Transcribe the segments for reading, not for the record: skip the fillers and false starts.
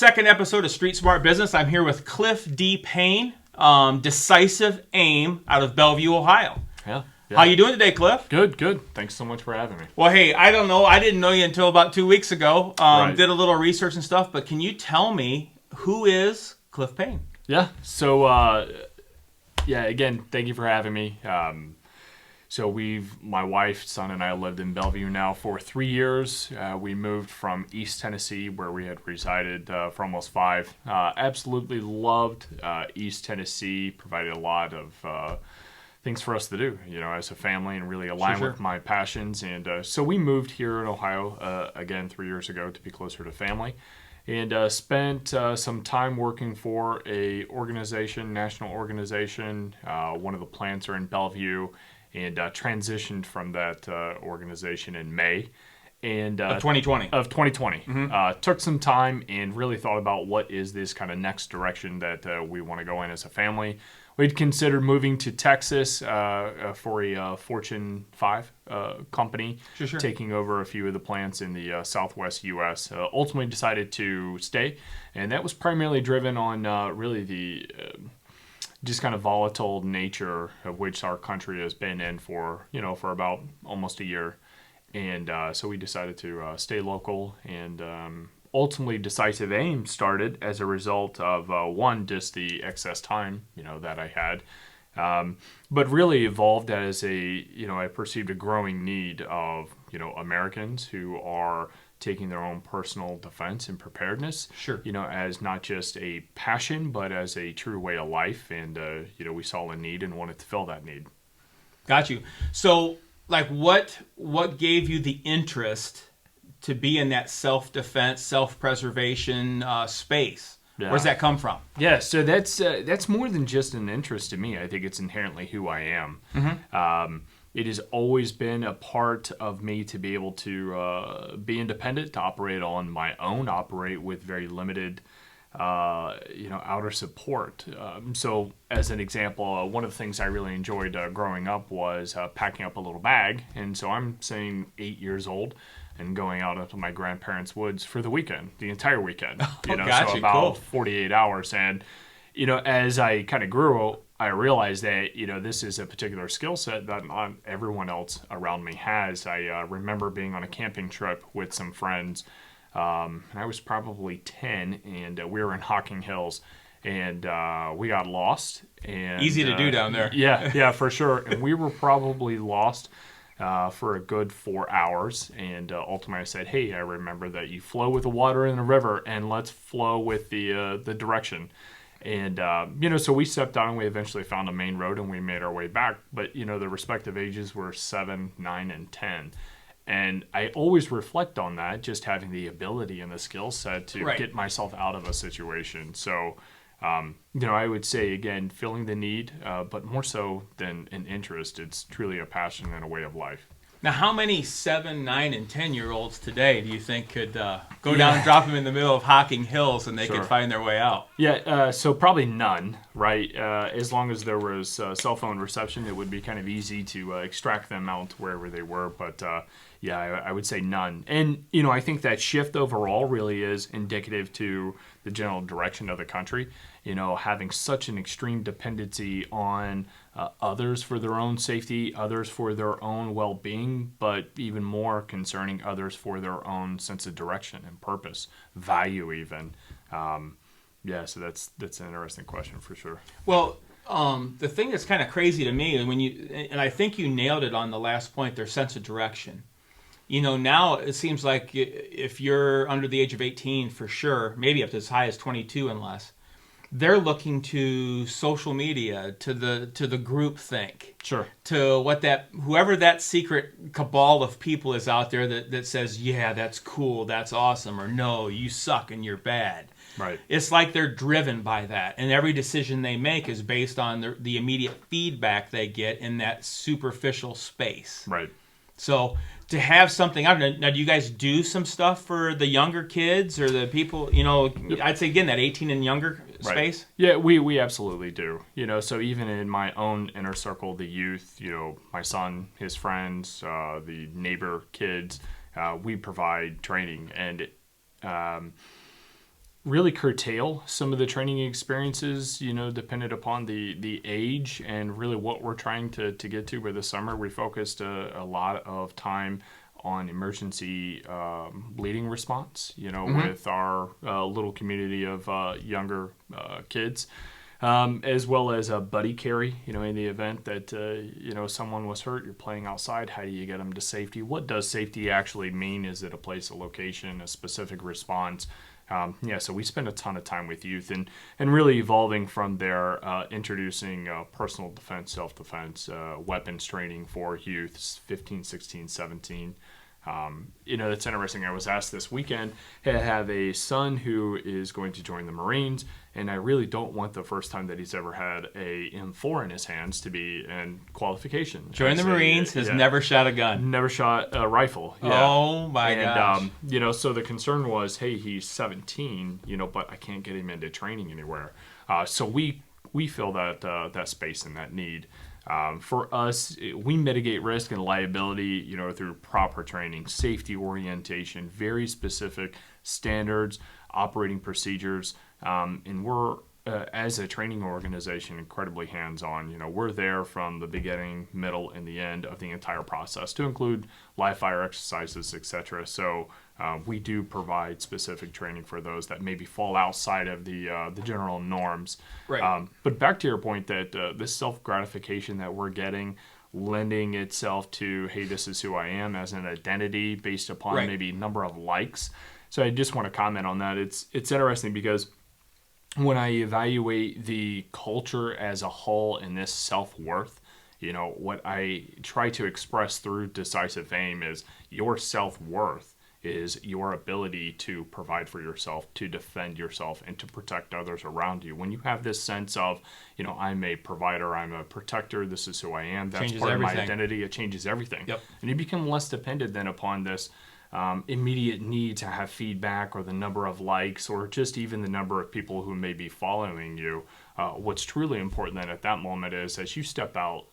second episode of Street Smart Business. I'm here with Cliff D. Payne, Decisive Aim out of Bellevue, Ohio. Yeah. How you doing today, Cliff? Good. Thanks so much for having me. Well, hey, I don't know. I didn't know you until about 2 weeks ago. Right. Did a little research and stuff, but can you tell me who is Cliff Payne? Yeah. So, again, thank you for having me. My wife, son, and I lived in Bellevue now for 3 years. We moved from East Tennessee, where we had resided for almost 5. Absolutely loved East Tennessee. Provided a lot of things for us to do, as a family, and really align with my passions. And so we moved here in Ohio again 3 years ago to be closer to family. And spent some time working for a national organization. One of the plants are in Bellevue. And transitioned from that organization in May. Of 2020. Of 2020. Mm-hmm. Took some time and really thought about what is this kind of next direction that we want to go in as a family. We'd considered moving to Texas for a Fortune 5 company, Sure. taking over a few of the plants in the southwest U.S. Ultimately decided to stay, and that was primarily driven on really the just kind of volatile nature of which our country has been in for about almost a year. And so we decided to stay local, and ultimately Decisive Aim started as a result of, just the excess time, that I had. But really evolved as I perceived a growing need of, Americans who are taking their own personal defense and preparedness, as not just a passion, but as a true way of life. And, we saw a need and wanted to fill that need. Got you. So, what gave you the interest to be in that self-defense, self-preservation space? Yeah. Where does that come from? Yeah, so that's more than just an interest to me. I think it's inherently who I am. Mm-hmm. It has always been a part of me to be able to be independent, to operate on my own, operate with very limited, outer support. So, as an example, one of the things I really enjoyed growing up was packing up a little bag. And so I'm saying 8 years old and going out into my grandparents' woods for the weekend, the entire weekend. So about cool. 48 hours. And, as I kind of grew, I realized that, this is a particular skill set that not everyone else around me has. I remember being on a camping trip with some friends. And I was probably 10, and we were in Hocking Hills, and we got lost. And easy to do down there. Yeah, for sure. And we were probably lost for a good 4 hours. And ultimately I said, hey, I remember that you flow with the water in the river, and let's flow with the direction. And, so we stepped out, and we eventually found a main road, and we made our way back. But, the respective ages were 7, 9, and 10. And I always reflect on that, just having the ability and the skill set to get myself out of a situation. So, I would say, again, filling the need, but more so than an interest, it's truly a passion and a way of life. Now, how many 7, 9, and 10-year-olds today do you think could go down and drop them in the middle of Hocking Hills and they could find their way out? Yeah, so probably none, right? As long as there was cell phone reception, it would be kind of easy to extract them out wherever they were. But I would say none. And, I think that shift overall really is indicative to the general direction of the country. Having such an extreme dependency on others for their own safety, others for their own well-being, but even more concerning others for their own sense of direction and purpose, value even. So that's an interesting question for sure. Well, the thing that's kind of crazy to me, and I think you nailed it on the last point, their sense of direction. Now it seems like if you're under the age of 18, for sure, maybe up to as high as 22 and less, they're looking to social media, to the group think, to whoever that secret cabal of people is out there that says, yeah, that's cool, that's awesome, or no, you suck and you're bad. Right. It's like they're driven by that, and every decision they make is based on the immediate feedback they get in that superficial space. Right. So to have something, I don't know, now do you guys do some stuff for the younger kids or the people, I'd say again, that 18 and younger space? Yeah, we absolutely do. So even in my own inner circle, the youth, my son, his friends, the neighbor kids, we provide training. And really curtail some of the training experiences, dependent upon the age and really what we're trying to get to. Where this summer we focused a lot of time on emergency bleeding response, with our little community of younger kids. As well as a buddy carry, in the event that, someone was hurt, you're playing outside, how do you get them to safety? What does safety actually mean? Is it a place, a location, a specific response? So we spend a ton of time with youth and really evolving from there, introducing personal defense, self-defense, weapons training for youth, 15, 16, 17. It's interesting. I was asked this weekend, hey, I have a son who is going to join the Marines, and I really don't want the first time that he's ever had a M4 in his hands to be in qualification. Join the Marines, has never shot a gun. Never shot a rifle. Yeah. Oh my gosh. So the concern was, hey, he's 17, but I can't get him into training anywhere. So we fill that space and that need. For us, we mitigate risk and liability, through proper training, safety orientation, very specific standards, operating procedures, and we're, as a training organization, incredibly hands-on. We're there from the beginning, middle, and the end of the entire process, to include live fire exercises, etc. So we do provide specific training for those that maybe fall outside of the general norms. Right. But back to your point that this self-gratification that we're getting, lending itself to, hey, this is who I am as an identity based upon maybe number of likes. So I just want to comment on that. It's interesting because when I evaluate the culture as a whole and this self-worth, what I try to express through Decisive Aim is your self-worth is your ability to provide for yourself, to defend yourself, and to protect others around you. When you have this sense of, I'm a provider, I'm a protector, this is who I am, that's changes part everything. of my identity, it changes everything. Yep. And you become less dependent then upon this immediate need to have feedback or the number of likes or just even the number of people who may be following you. What's truly important then at that moment is as you step out,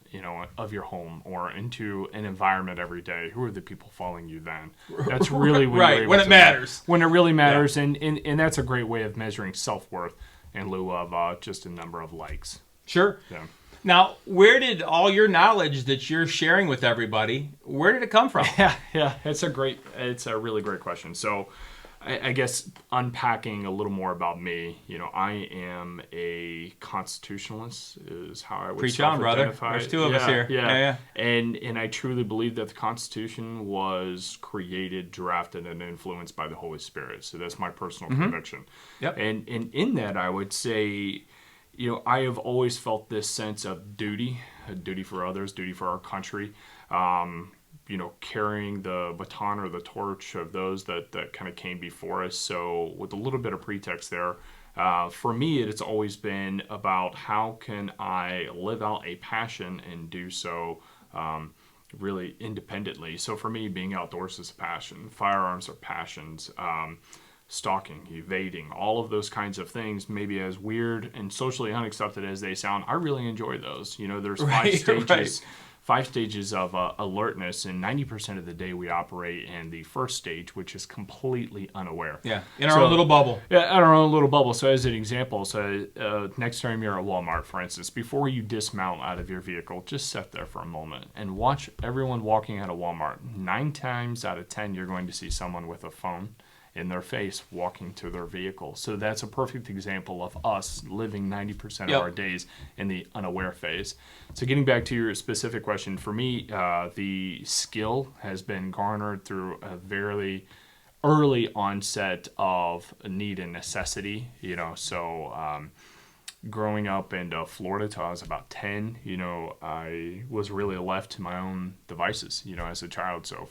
of your home or into an environment every day, who are the people following you then? That's really when it matters. When it really matters, and that's a great way of measuring self-worth in lieu of just a number of likes. Sure. Yeah. Now, where did all your knowledge that you're sharing with everybody, where did it come from? Yeah, it's a really great question. So I guess unpacking a little more about me, I am a constitutionalist is how I would Preach on, brother. There's two of us here. Yeah. And I truly believe that the Constitution was created, drafted, and influenced by the Holy Spirit. So that's my personal conviction. Yep. And in that, I would say, I have always felt this sense of duty, a duty for others, duty for our country. Carrying the baton or the torch of those that kind of came before us. So with a little bit of pretext there, for me, it's always been about how can I live out a passion and do so really independently. So for me, being outdoors is a passion. Firearms are passions. Stalking, evading, all of those kinds of things, maybe as weird and socially unaccepted as they sound, I really enjoy those. There's five stages of alertness, and 90% of the day we operate in the first stage, which is completely unaware. Yeah, in our own little bubble. Yeah, in our own little bubble. So as an example, next time you're at Walmart, for instance, before you dismount out of your vehicle, just sit there for a moment and watch everyone walking out of Walmart. 9 times out of 10, you're going to see someone with a phone in their face walking to their vehicle. So that's a perfect example of us living 90% of our days in the unaware phase. So getting back to your specific question, for me, the skill has been garnered through a very early onset of need and necessity. Growing up in Florida till I was about 10, I was really left to my own devices, as a child. So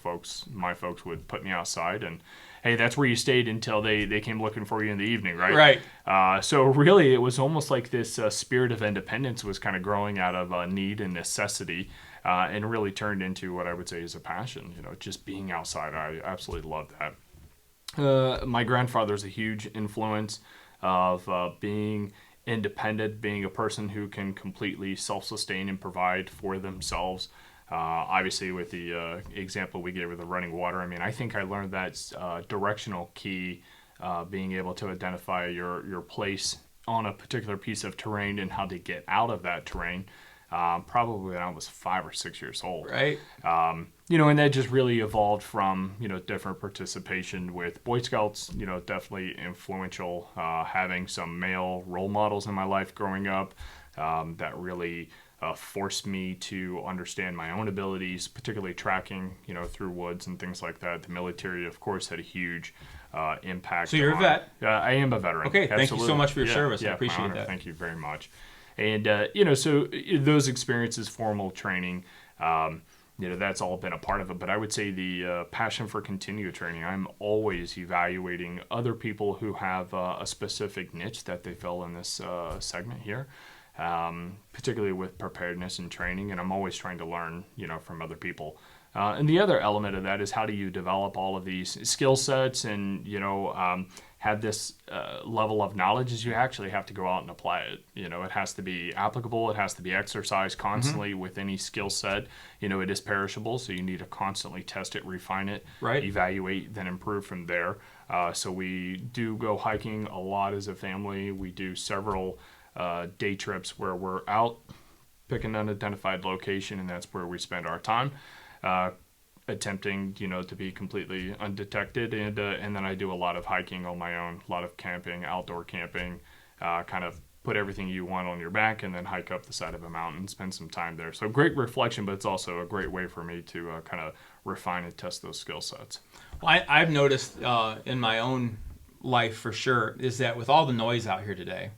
my folks would put me outside and, hey, that's where you stayed until they came looking for you in the evening, right? Right. So really it was almost like this spirit of independence was kind of growing out of need and necessity and really turned into what I would say is a passion, just being outside. I absolutely love that. My grandfather's a huge influence of being independent, being a person who can completely self-sustain and provide for themselves. Obviously, with the example we gave with the running water, I think I learned that directional key being able to identify your place on a particular piece of terrain and how to get out of that terrain. Probably when I was 5 or 6 years old. Right. And that just really evolved from, different participation with Boy Scouts, definitely influential, having some male role models in my life growing up, that really forced me to understand my own abilities, particularly tracking, through woods and things like that. The military, of course, had a huge impact. So you're a vet? I am a veteran. Okay, thank you so much for your service. Yeah, I appreciate that. Thank you very much. And, so those experiences, formal training, that's all been a part of it. But I would say the passion for continued training, I'm always evaluating other people who have a specific niche that they fill in this segment here, particularly with preparedness and training. And I'm always trying to learn, from other people. And the other element of that is how do you develop all of these skill sets and, have this level of knowledge is you actually have to go out and apply it. It has to be applicable. It has to be exercised constantly with any skill set. It is perishable, so you need to constantly test it, refine it, evaluate, then improve from there. So we do go hiking a lot as a family. We do several day trips where we're out, pick an unidentified location, and that's where we spend our time. Attempting, to be completely undetected, and then I do a lot of hiking on my own, a lot of camping, outdoor camping, kind of put everything you want on your back and then hike up the side of a mountain, spend some time there. So great reflection, but it's also a great way for me to kind of refine and test those skill sets. Well, I've noticed in my own life for sure is that with all the noise out here today,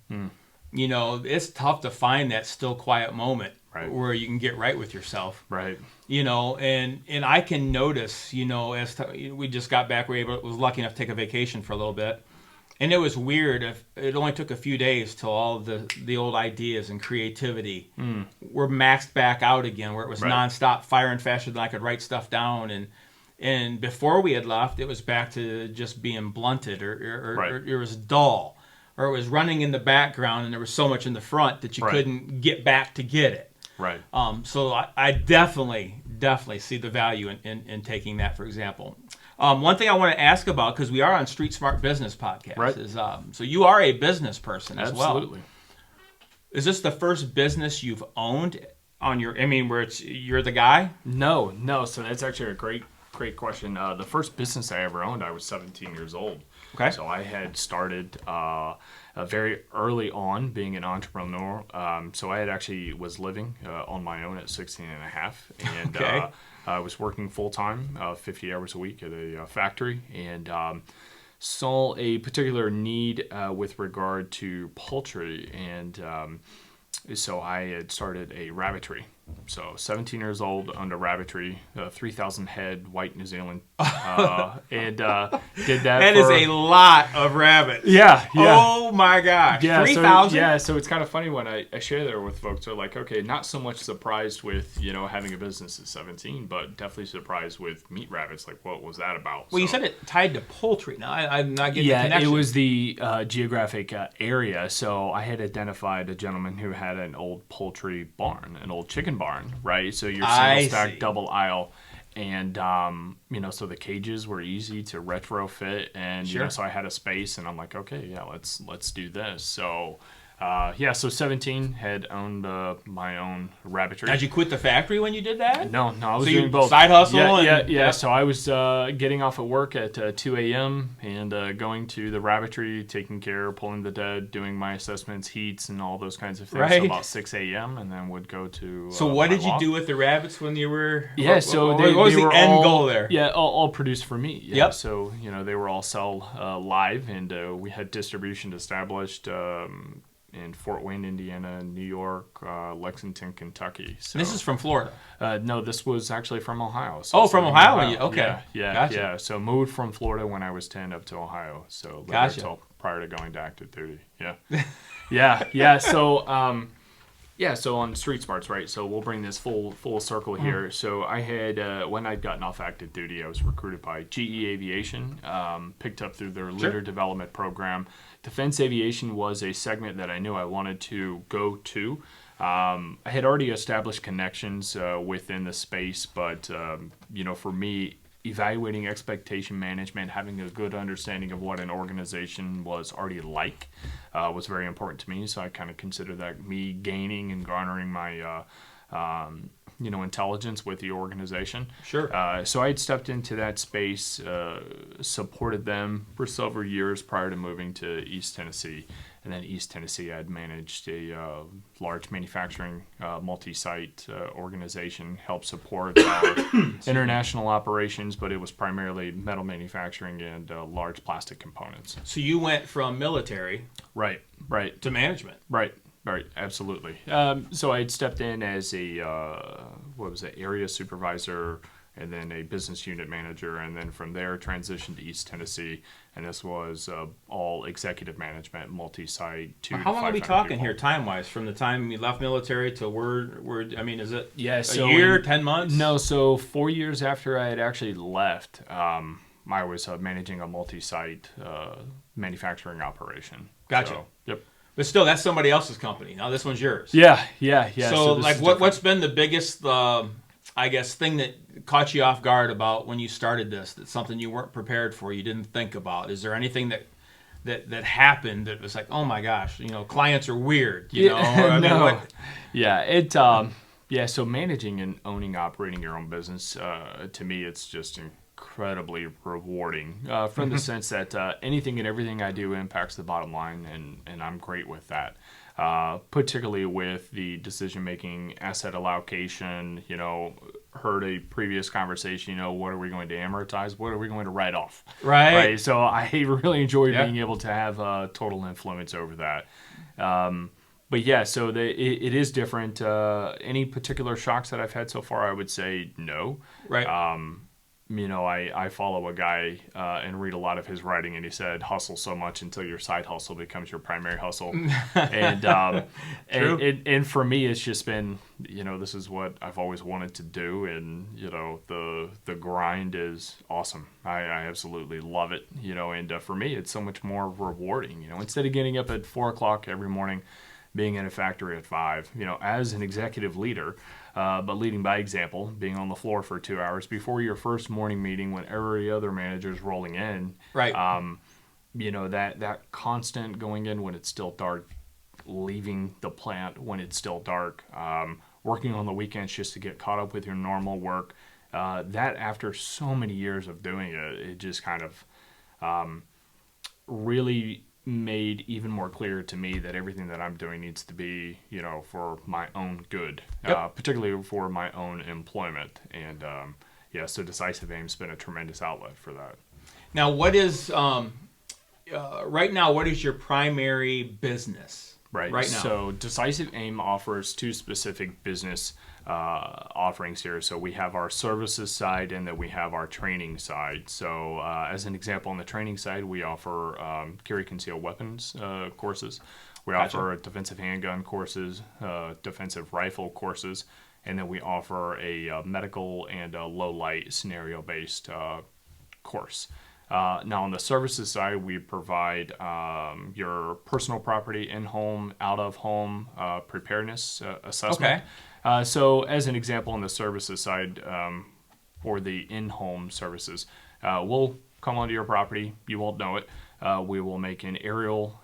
it's tough to find that still quiet moment. Right. Where you can get right with yourself. Right. And I can notice, we just got back, was lucky enough to take a vacation for a little bit. And it was weird. It only took a few days till all of the old ideas and creativity were maxed back out again, where it was nonstop firing faster than I could write stuff down. And before we had left, it was back to just being blunted or it was dull. Or it was running in the background and there was so much in the front that you couldn't get back to get it. Right. So I definitely see the value in taking that, for example. One thing I want to ask about, because we are on Street Smart Business Podcast, is so you are a business person as well. Absolutely. Is this the first business you've owned on where you're the guy? No. So that's actually a great question. The first business I ever owned, I was 17 years old. Okay. So I had started very early on being an entrepreneur. So I had actually was living on my own at 16 and a half. And I was working full-time, 50 hours a week at a factory. And saw a particular need with regard to poultry. And so I had started a rabbitry. So 17 years old, owned a rabbitry, 3,000 head, white New Zealand, and did that. That is a lot of rabbits. Yeah. Oh my gosh, 3,000. So it's kind of funny when I share that with folks. They're like, okay, not so much surprised with having a business at 17, but definitely surprised with meat rabbits. Like, what was that about? Well, you said it tied to poultry. Now I'm not getting the connection. It was the geographic area. So I had identified a gentleman who had an old poultry barn, an old chicken barn, right? So your single stack double aisle, and so the cages were easy to retrofit, and so I had a space, and I'm like, okay, let's do this. So so 17 had owned my own rabbitry. Did you quit the factory when you did that? No, I was doing both. Side hustle? Yeah. So I was getting off at work at 2 a.m. and going to the rabbitry, taking care, pulling the dead, doing my assessments, heats, and all those kinds of things. Right. So about 6 a.m. and then would go to So what did you do with the rabbits when you were... Yeah, what they was the were end goal there? Yeah, all produced for meat. Yeah. Yep. So, they were all sell live, and we had distribution established in Fort Wayne, Indiana, New York, Lexington, Kentucky. So, this is from Florida? No, this was actually from Ohio. So from Ohio? Okay. Yeah. Gotcha. Yeah. So moved from Florida when I was 10 up to Ohio. So lived there till prior to going to active duty. Yeah. Yeah. So, so on Street Smarts, right? So we'll bring this full circle here. So I had, when I'd gotten off active duty, I was recruited by GE Aviation, picked up through their leader development program. Defense aviation was a segment that I knew I wanted to go to. I had already established connections within the space, but for me, evaluating expectation management, having a good understanding of what an organization was already like, was very important to me. So I kind of consider that me gaining and garnering my intelligence with the organization. Sure. So I had stepped into that space, supported them for several years prior to moving to East Tennessee. And then East Tennessee, I'd managed a large manufacturing multi-site organization, helped support our international operations, but it was primarily metal manufacturing and large plastic components. So you went from military Right. to management. Right, absolutely. So I had stepped in as a area supervisor, and then a business unit manager, and then from there transitioned to East Tennessee, and this was all executive management, multi-site. How long are we talking here, time-wise, from the time you left military to is it a year, 10 months? No, so 4 years after I had actually left, I was managing a multi-site manufacturing operation. Gotcha. So, yep. But still, that's somebody else's company. Now this one's yours. Yeah. So what's been the biggest, thing that caught you off guard about when you started this? That's something you weren't prepared for, you didn't think about. Is there anything that happened that was like, oh my gosh, clients are weird, No. So managing and operating your own business, to me, it's just incredibly rewarding from the sense that anything and everything I do impacts the bottom line, and I'm great with that. Particularly with the decision-making, asset allocation, heard a previous conversation, what are we going to amortize? What are we going to write off? Right. So I really enjoy being able to have total influence over that. But yeah, so it is different. Any particular shocks that I've had so far, I would say no. Right. I follow a guy and read a lot of his writing, and he said, hustle so much until your side hustle becomes your primary hustle. and for me, it's just been, this is what I've always wanted to do. And, the grind is awesome. I absolutely love it, and for me, it's so much more rewarding, instead of getting up at 4:00 every morning, being in a factory at 5, as an executive leader, but leading by example, being on the floor for 2 hours before your first morning meeting when every other manager is rolling in. Right. That constant going in when it's still dark, leaving the plant when it's still dark, working on the weekends just to get caught up with your normal work. That after so many years of doing it, it just kind of really made even more clear to me that everything that I'm doing needs to be, for my own good, particularly for my own employment. And so Decisive Aim's been a tremendous outlet for that. Now, what is right now? What is your primary business? Right now. So Decisive Aim offers two specific business offerings here. So we have our services side, and then we have our training side. So as an example, on the training side, we offer carry concealed weapons courses. We offer defensive handgun courses, defensive rifle courses, and then we offer a medical and a low light scenario based course. Now, on the services side, we provide your personal property, in-home, out-of-home preparedness assessment. Okay. So, as an example, on the services side, for the in-home services, we'll come onto your property. You won't know it. We will make an aerial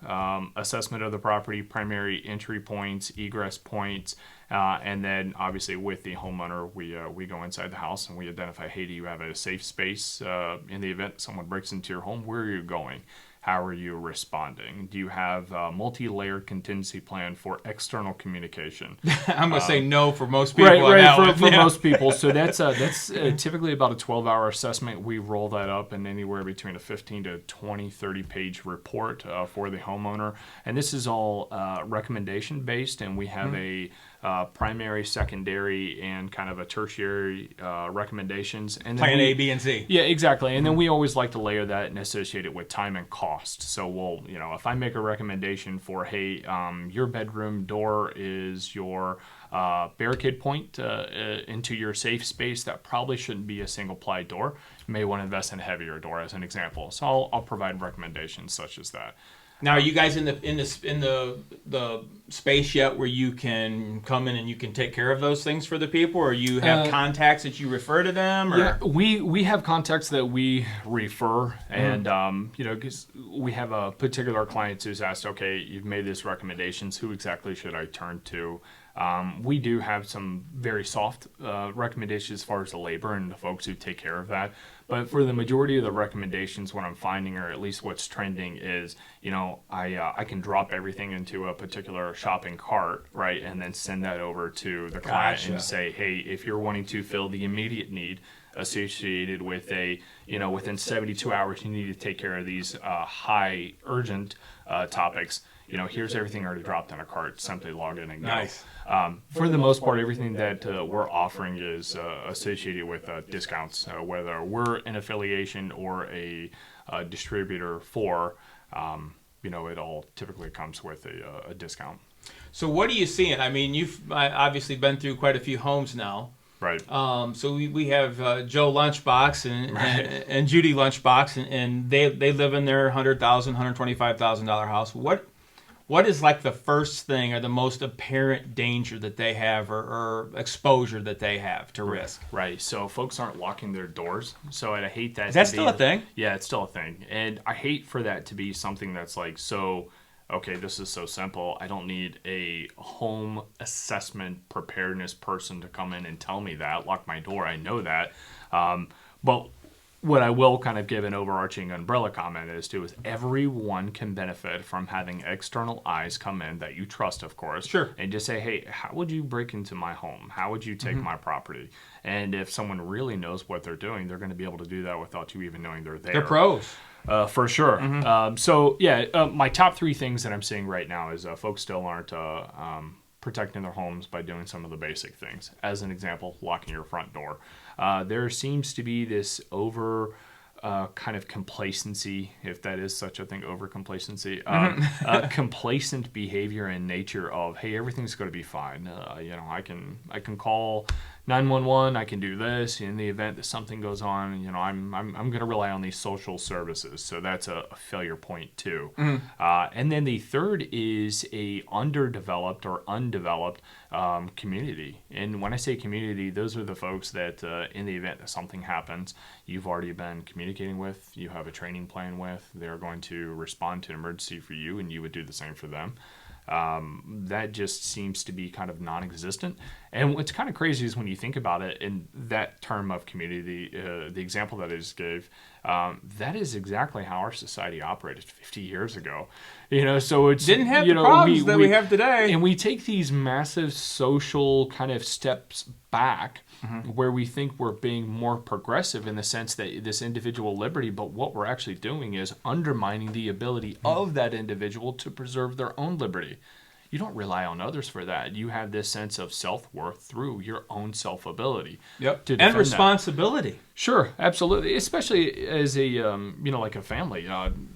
assessment of the property, primary entry points, egress points, and then obviously with the homeowner, we go inside the house and we identify, hey, do you have a safe space in the event someone breaks into your home? Where are you going? How are you responding? Do you have a multi-layered contingency plan for external communication? I'm going to say no for most people. Right, for most people. So that's typically about a 12-hour assessment. We roll that up in anywhere between a 15 to 20, 30-page report for the homeowner. And this is all recommendation-based, and we have a primary, secondary, and kind of a tertiary recommendations. And Plan A, B, and C. Yeah, exactly. And then we always like to layer that and associate it with time and cost. So we'll, if I make a recommendation for, hey, your bedroom door is your barricade point into your safe space, that probably shouldn't be a single ply door. You may want to invest in a heavier door, as an example. So I'll provide recommendations such as that. Now, are you guys in the the space yet where you can come in and you can take care of those things for the people, or you have contacts that you refer to them? Or? Yeah, we have contacts that we refer, and because we have a particular client who's asked, okay, you've made these recommendations, who exactly should I turn to? We do have some very soft recommendations as far as the labor and the folks who take care of that. But for the majority of the recommendations, what I'm finding, or at least what's trending, is, I can drop everything into a particular shopping cart, right, and then send that over to the client and say, hey, if you're wanting to fill the immediate need associated with within 72 hours, you need to take care of these high urgent topics. Here's everything already dropped in a cart. Simply log in and go. Nice. For the most part, everything that we're offering is associated with discounts, whether we're an affiliation or a distributor for, it all typically comes with a discount. So what are you seeing? I mean, you've obviously been through quite a few homes now. Right. So we have Joe Lunchbox and Judy Lunchbox, and they live in their $100,000, $125,000 house. What is like the first thing or the most apparent danger that they have, or exposure that they have to risk? Right. So folks aren't locking their doors. So I hate that. Is that still a thing? Yeah, it's still a thing. And I hate for that to be something that's like, so, okay, this is so simple. I don't need a home assessment preparedness person to come in and tell me that, lock my door. I know that. But what I will kind of give an overarching umbrella comment is everyone can benefit from having external eyes come in that you trust, of course. Sure. And just say, hey, how would you break into my home? How would you take my property? And if someone really knows what they're doing, they're going to be able to do that without you even knowing they're there. They're pros. For sure. My top three things that I'm seeing right now is folks still aren't protecting their homes by doing some of the basic things. As an example, locking your front door. There seems to be this kind of complacency, if that is such a thing, over complacency, complacent behavior in nature of, hey, everything's going to be fine. I can call 911. I can do this in the event that something goes on. I'm going to rely on these social services. So that's a failure point too. And then the third is a underdeveloped or undeveloped community. And when I say community, those are the folks that in the event that something happens, you've already been communicating with, you have a training plan with, they're going to respond to an emergency for you, and you would do the same for them. That just seems to be kind of non-existent. And what's kind of crazy is when you think about it in that term of community, the example that I just gave, that is exactly how our society operated 50 years ago. So it's didn't have the problems that we have today. And we take these massive social kind of steps back where we think we're being more progressive in the sense that this individual liberty, but what we're actually doing is undermining the ability of that individual to preserve their own liberty. You don't rely on others for that. You have this sense of self-worth through your own self-ability. Yep. And responsibility. That. Sure, absolutely. Especially as a, like a family.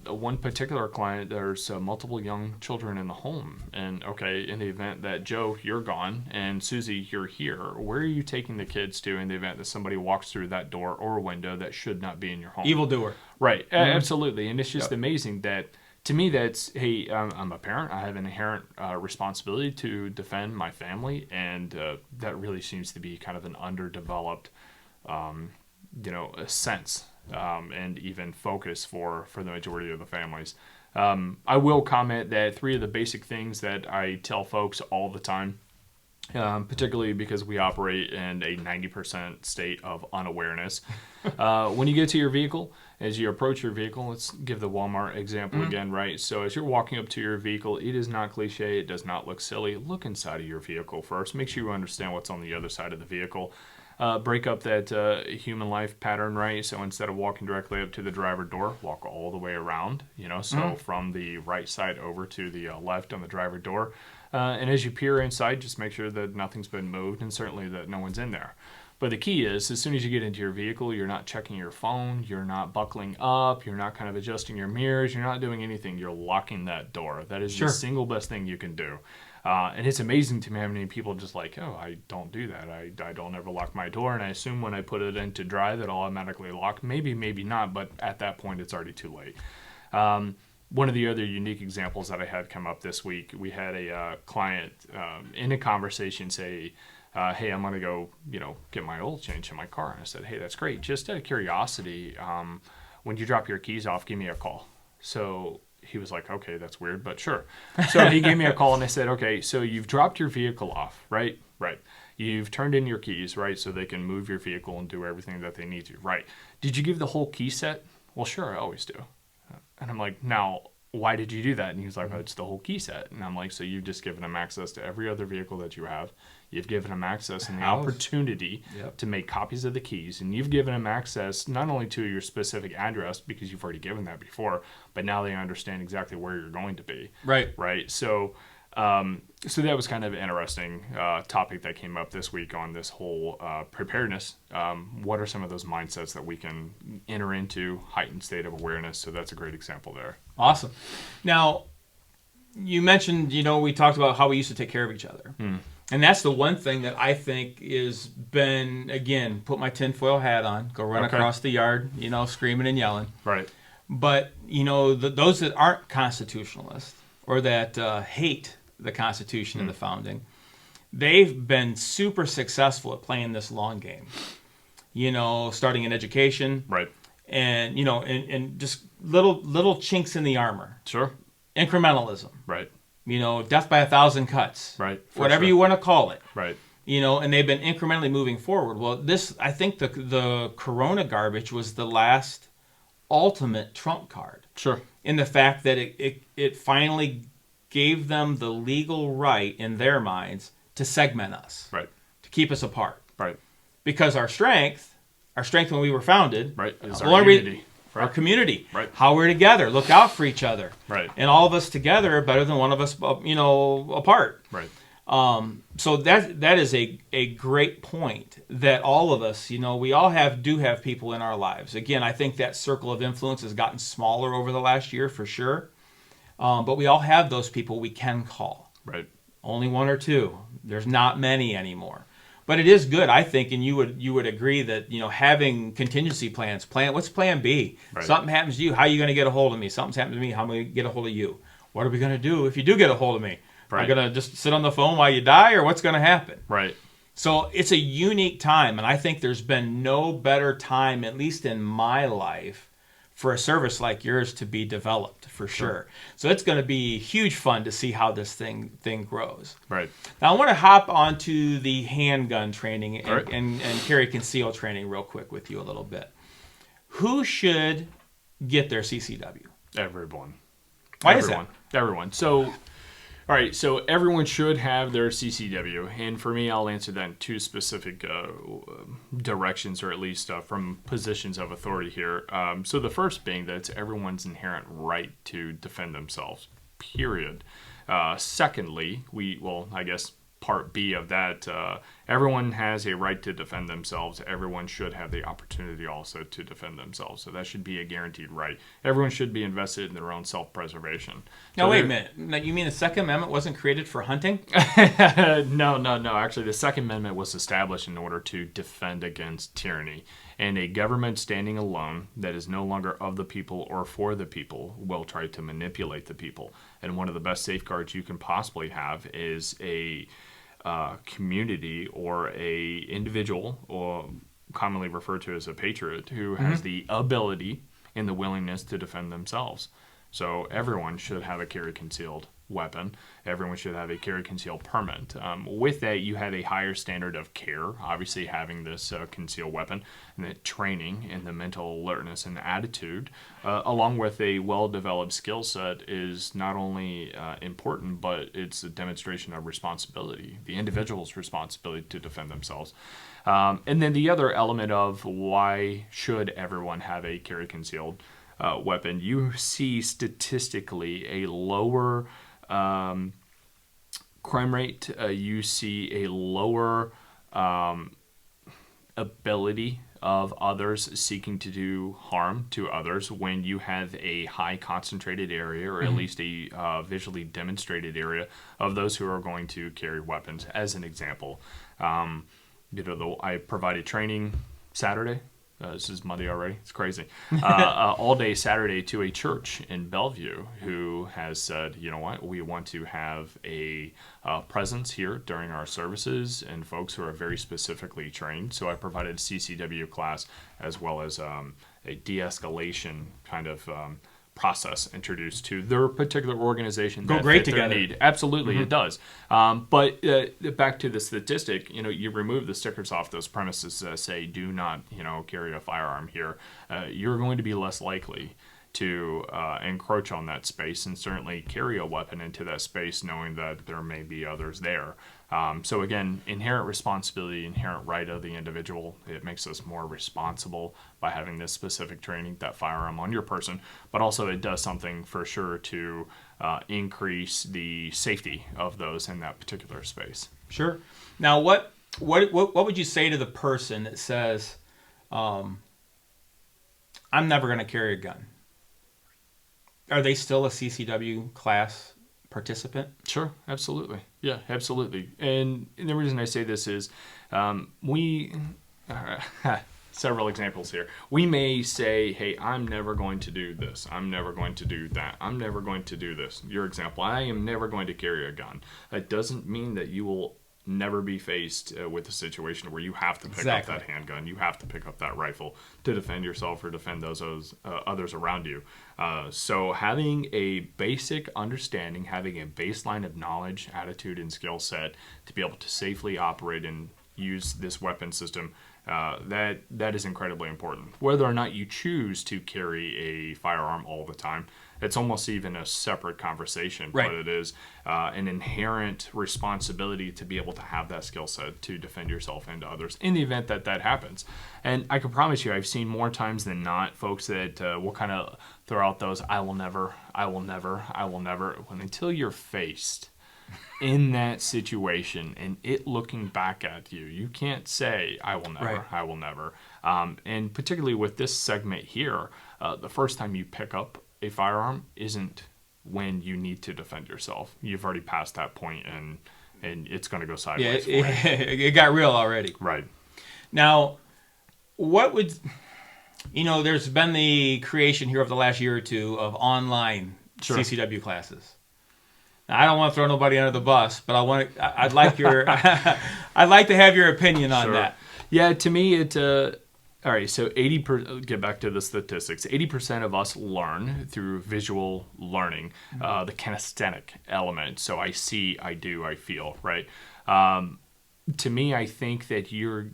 One particular client, there's multiple young children in the home. And, okay, in the event that, Joe, you're gone, and Susie, you're here, where are you taking the kids to in the event that somebody walks through that door or window that should not be in your home? Evildoer. Right. Absolutely. And it's just amazing that, to me, that's, hey, I'm a parent. I have an inherent responsibility to defend my family, and that really seems to be kind of an underdeveloped, sense and even focus for the majority of the families. I will comment that three of the basic things that I tell folks all the time, particularly because we operate in a 90% state of unawareness. When you get to your vehicle, as you approach your vehicle, let's give the Walmart example again, right? So as you're walking up to your vehicle, it is not cliche. It does not look silly. Look inside of your vehicle first. Make sure you understand what's on the other side of the vehicle. Break up that human life pattern, right? So instead of walking directly up to the driver door, walk all the way around, so from the right side over to the left on the driver door. And as you peer inside, just make sure that nothing's been moved and certainly that no one's in there. But the key is, as soon as you get into your vehicle, you're not checking your phone, you're not buckling up, you're not kind of adjusting your mirrors, you're not doing anything. You're locking that door. That is the single best thing you can do. And it's amazing to me how many people just like, oh, I don't do that. I don't ever lock my door, and I assume when I put it into drive, it'll automatically lock. Maybe, maybe not, but at that point, it's already too late. One of the other unique examples that I had come up this week, we had a client in a conversation say, hey, I'm going to go, get my oil change in my car. And I said, hey, that's great. Just out of curiosity, when you drop your keys off, give me a call. So he was like, okay, that's weird, but sure. So he gave me a call and I said, okay, so you've dropped your vehicle off, right? Right. You've turned in your keys, right? So they can move your vehicle and do everything that they need to, right? Did you give the whole key set? Well, sure, I always do. And I'm like, now, why did you do that? And he was like, oh, it's the whole key set. And I'm like, so you've just given them access to every other vehicle that you have. You've given them access and the opportunity to make copies of the keys. And you've given them access not only to your specific address, because you've already given that before, but now they understand exactly where you're going to be. Right. Right. So that was kind of an interesting topic that came up this week on this whole preparedness. What are some of those mindsets that we can enter into heightened state of awareness? So that's a great example there. Awesome. Now, you mentioned, we talked about how we used to take care of each other. And that's the one thing that I think is been, again, put my tinfoil hat on, go run across the yard, screaming and yelling. Right. But, those that aren't constitutionalists or that hate the Constitution and the founding, they've been super successful at playing this long game. Starting in education. Right. And, and just little chinks in the armor. Sure. Incrementalism. Right. Death by 1,000 cuts. Right. Whatever you want to call it. Right. And they've been incrementally moving forward. Well, I think the Corona garbage was the last ultimate trump card. Sure. In the fact that it finally gave them the legal right in their minds to segment us. Right. To keep us apart. Right. Because our strength when we were founded, right, is our unity. Our community, right? How we're together, look out for each other, right? And all of us together are better than one of us, apart, right? So that is a great point. That all of us, we all do have people in our lives. Again, I think that circle of influence has gotten smaller over the last year for sure, but we all have those people we can call. Right. Only one or two. There's not many anymore. But it is good, I think, and you would agree that having contingency plans. What's Plan B? Right. Something happens to you. How are you going to get a hold of me? Something's happened to me. How am I going to get a hold of you? What are we going to do if you do get a hold of me? Right. Am I going to just sit on the phone while you die, or what's going to happen? Right. So it's a unique time, and I think there's been no better time, at least in my life, for a service like yours to be developed, for sure. So it's going to be huge fun to see how this thing grows. Right. Now I want to hop onto the handgun training and carry conceal training real quick with you a little bit. Who should get their CCW? Everyone. Why is that? Everyone. So, all right. So everyone should have their CCW, and for me, I'll answer that in two specific directions, or at least from positions of authority here. So the first being that it's everyone's inherent right to defend themselves. Period. Secondly, I guess part B of that, everyone has a right to defend themselves. Everyone should have the opportunity also to defend themselves. So that should be a guaranteed right. Everyone should be invested in their own self-preservation. Now, wait a minute. Now, you mean the Second Amendment wasn't created for hunting? No. Actually, the Second Amendment was established in order to defend against tyranny. And a government standing alone that is no longer of the people or for the people will try to manipulate the people. And one of the best safeguards you can possibly have is a community or a individual, or commonly referred to as a patriot, who has the ability and the willingness to defend themselves. So everyone should have a carry concealed weapon. Everyone should have a carry concealed permit. With that, you have a higher standard of care, obviously having this concealed weapon, and the training and the mental alertness and attitude, along with a well-developed skill set, is not only important, but it's a demonstration of responsibility, the individual's responsibility to defend themselves. And then the other element of why should everyone have a carry concealed weapon, you see statistically a lower crime rate, you see a lower ability of others seeking to do harm to others when you have a high concentrated area, or at least a visually demonstrated area of those who are going to carry weapons. As an example, I provided training Saturday. This is Monday already. It's crazy. All day Saturday to a church in Bellevue who has said, you know what, we want to have a presence here during our services and folks who are very specifically trained. So I provided a CCW class as well as a de-escalation kind of process introduced to their particular organization. Go that great fit their together. need. Absolutely, it does. But back to the statistic, you remove the stickers off those premises that say do not, carry a firearm here. You're going to be less likely to encroach on that space and certainly carry a weapon into that space knowing that there may be others there. So again, inherent responsibility, inherent right of the individual. It makes us more responsible by having this specific training, that firearm on your person, but also it does something for sure to increase the safety of those in that particular space. Sure. Now, what would you say to the person that says, I'm never going to carry a gun? Are they still a CCW class participant? Sure, absolutely. Yeah, absolutely. And the reason I say this is several examples here. We may say, hey, I'm never going to do this. I'm never going to do that. I'm never going to do this. Your example, I am never going to carry a gun. That doesn't mean that you will never be faced with a situation where you have to pick up that handgun, you have to pick up that rifle to defend yourself or defend those others around you. So having a basic understanding, having a baseline of knowledge, attitude, and skill set to be able to safely operate and use this weapon system, that is incredibly important. Whether or not you choose to carry a firearm all the time, it's almost even a separate conversation, right. But it is an inherent responsibility to be able to have that skill set to defend yourself and others in the event that that happens. And I can promise you, I've seen more times than not folks that will kind of throw out those, I will never, when until you're faced in that situation and it looking back at you, you can't say, I will never, right. I will never. And particularly with this segment here, the first time you pick up a firearm isn't when you need to defend yourself. You've already passed that point and it's going to go sideways. Yeah, it got real already. Right. Now, what would, there's been the creation here over the last year or two of online CCW classes. Now, I don't want to throw nobody under the bus, but I'd like your, I'd like to have your opinion on that. Yeah, to me, all right, so get back to the statistics. 80% of us learn through visual learning, the kinesthetic element. So I see, I do, I feel, right? To me, I think that you're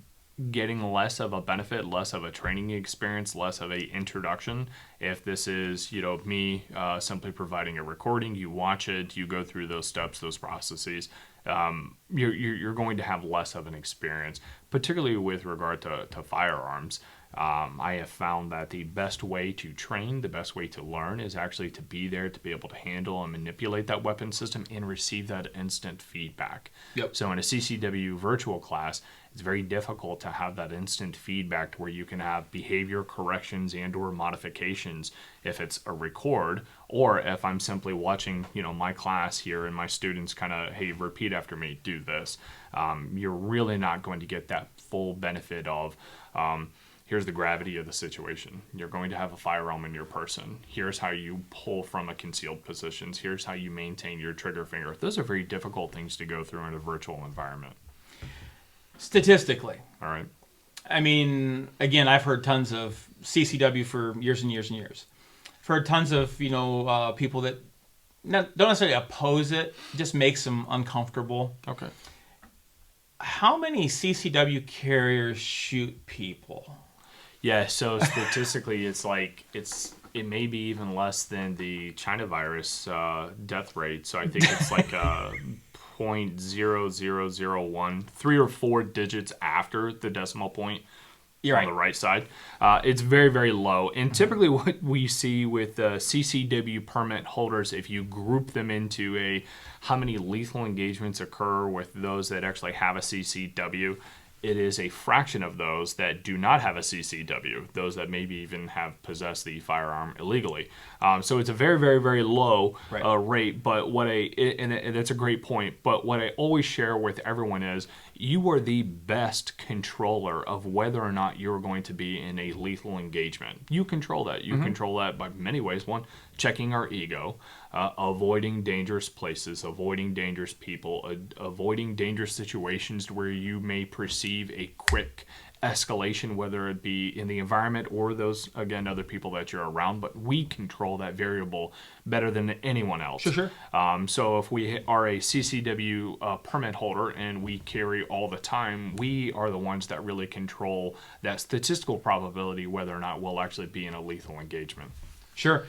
getting less of a benefit, less of a training experience, less of a introduction. If this is, me simply providing a recording, you watch it, you go through those steps, those processes, you're going to have less of an experience, particularly with regard to firearms. I have found that the best way to train, the best way to learn is actually to be there, to be able to handle and manipulate that weapon system and receive that instant feedback. Yep. So in a CCW virtual class, it's very difficult to have that instant feedback where you can have behavior corrections and or modifications if it's a record, or if I'm simply watching, my class here and my students kind of, hey, repeat after me, do this. You're really not going to get that full benefit of, here's the gravity of the situation. You're going to have a firearm in your person. Here's how you pull from a concealed position. Here's how you maintain your trigger finger. Those are very difficult things to go through in a virtual environment. Statistically. All right. I mean, again, I've heard tons of CCW for years and years and years. I've heard tons of, people that don't necessarily oppose it, just makes them uncomfortable. Okay. How many CCW carriers shoot people? Yeah, so statistically, it may be even less than the China virus death rate. So I think it's like 0.0001, 3 or 4 digits after the decimal point. You're on the right side. It's very, very low. And typically what we see with CCW permit holders, if you group them into how many lethal engagements occur with those that actually have a CCW, it is a fraction of those that do not have a CCW, those that maybe even have possessed the firearm illegally. So it's a very, very, very low rate. But and that's a great point. But what I always share with everyone is you are the best controller of whether or not you're going to be in a lethal engagement. You control that. You control that by many ways. One, checking our ego, avoiding dangerous places, avoiding dangerous people, avoiding dangerous situations where you may perceive a quick escalation, whether it be in the environment or those, again, other people that you're around. But we control that variable better than anyone else. Sure. So if we are a CCW permit holder and we carry all the time, we are the ones that really control that statistical probability whether or not we'll actually be in a lethal engagement. Sure.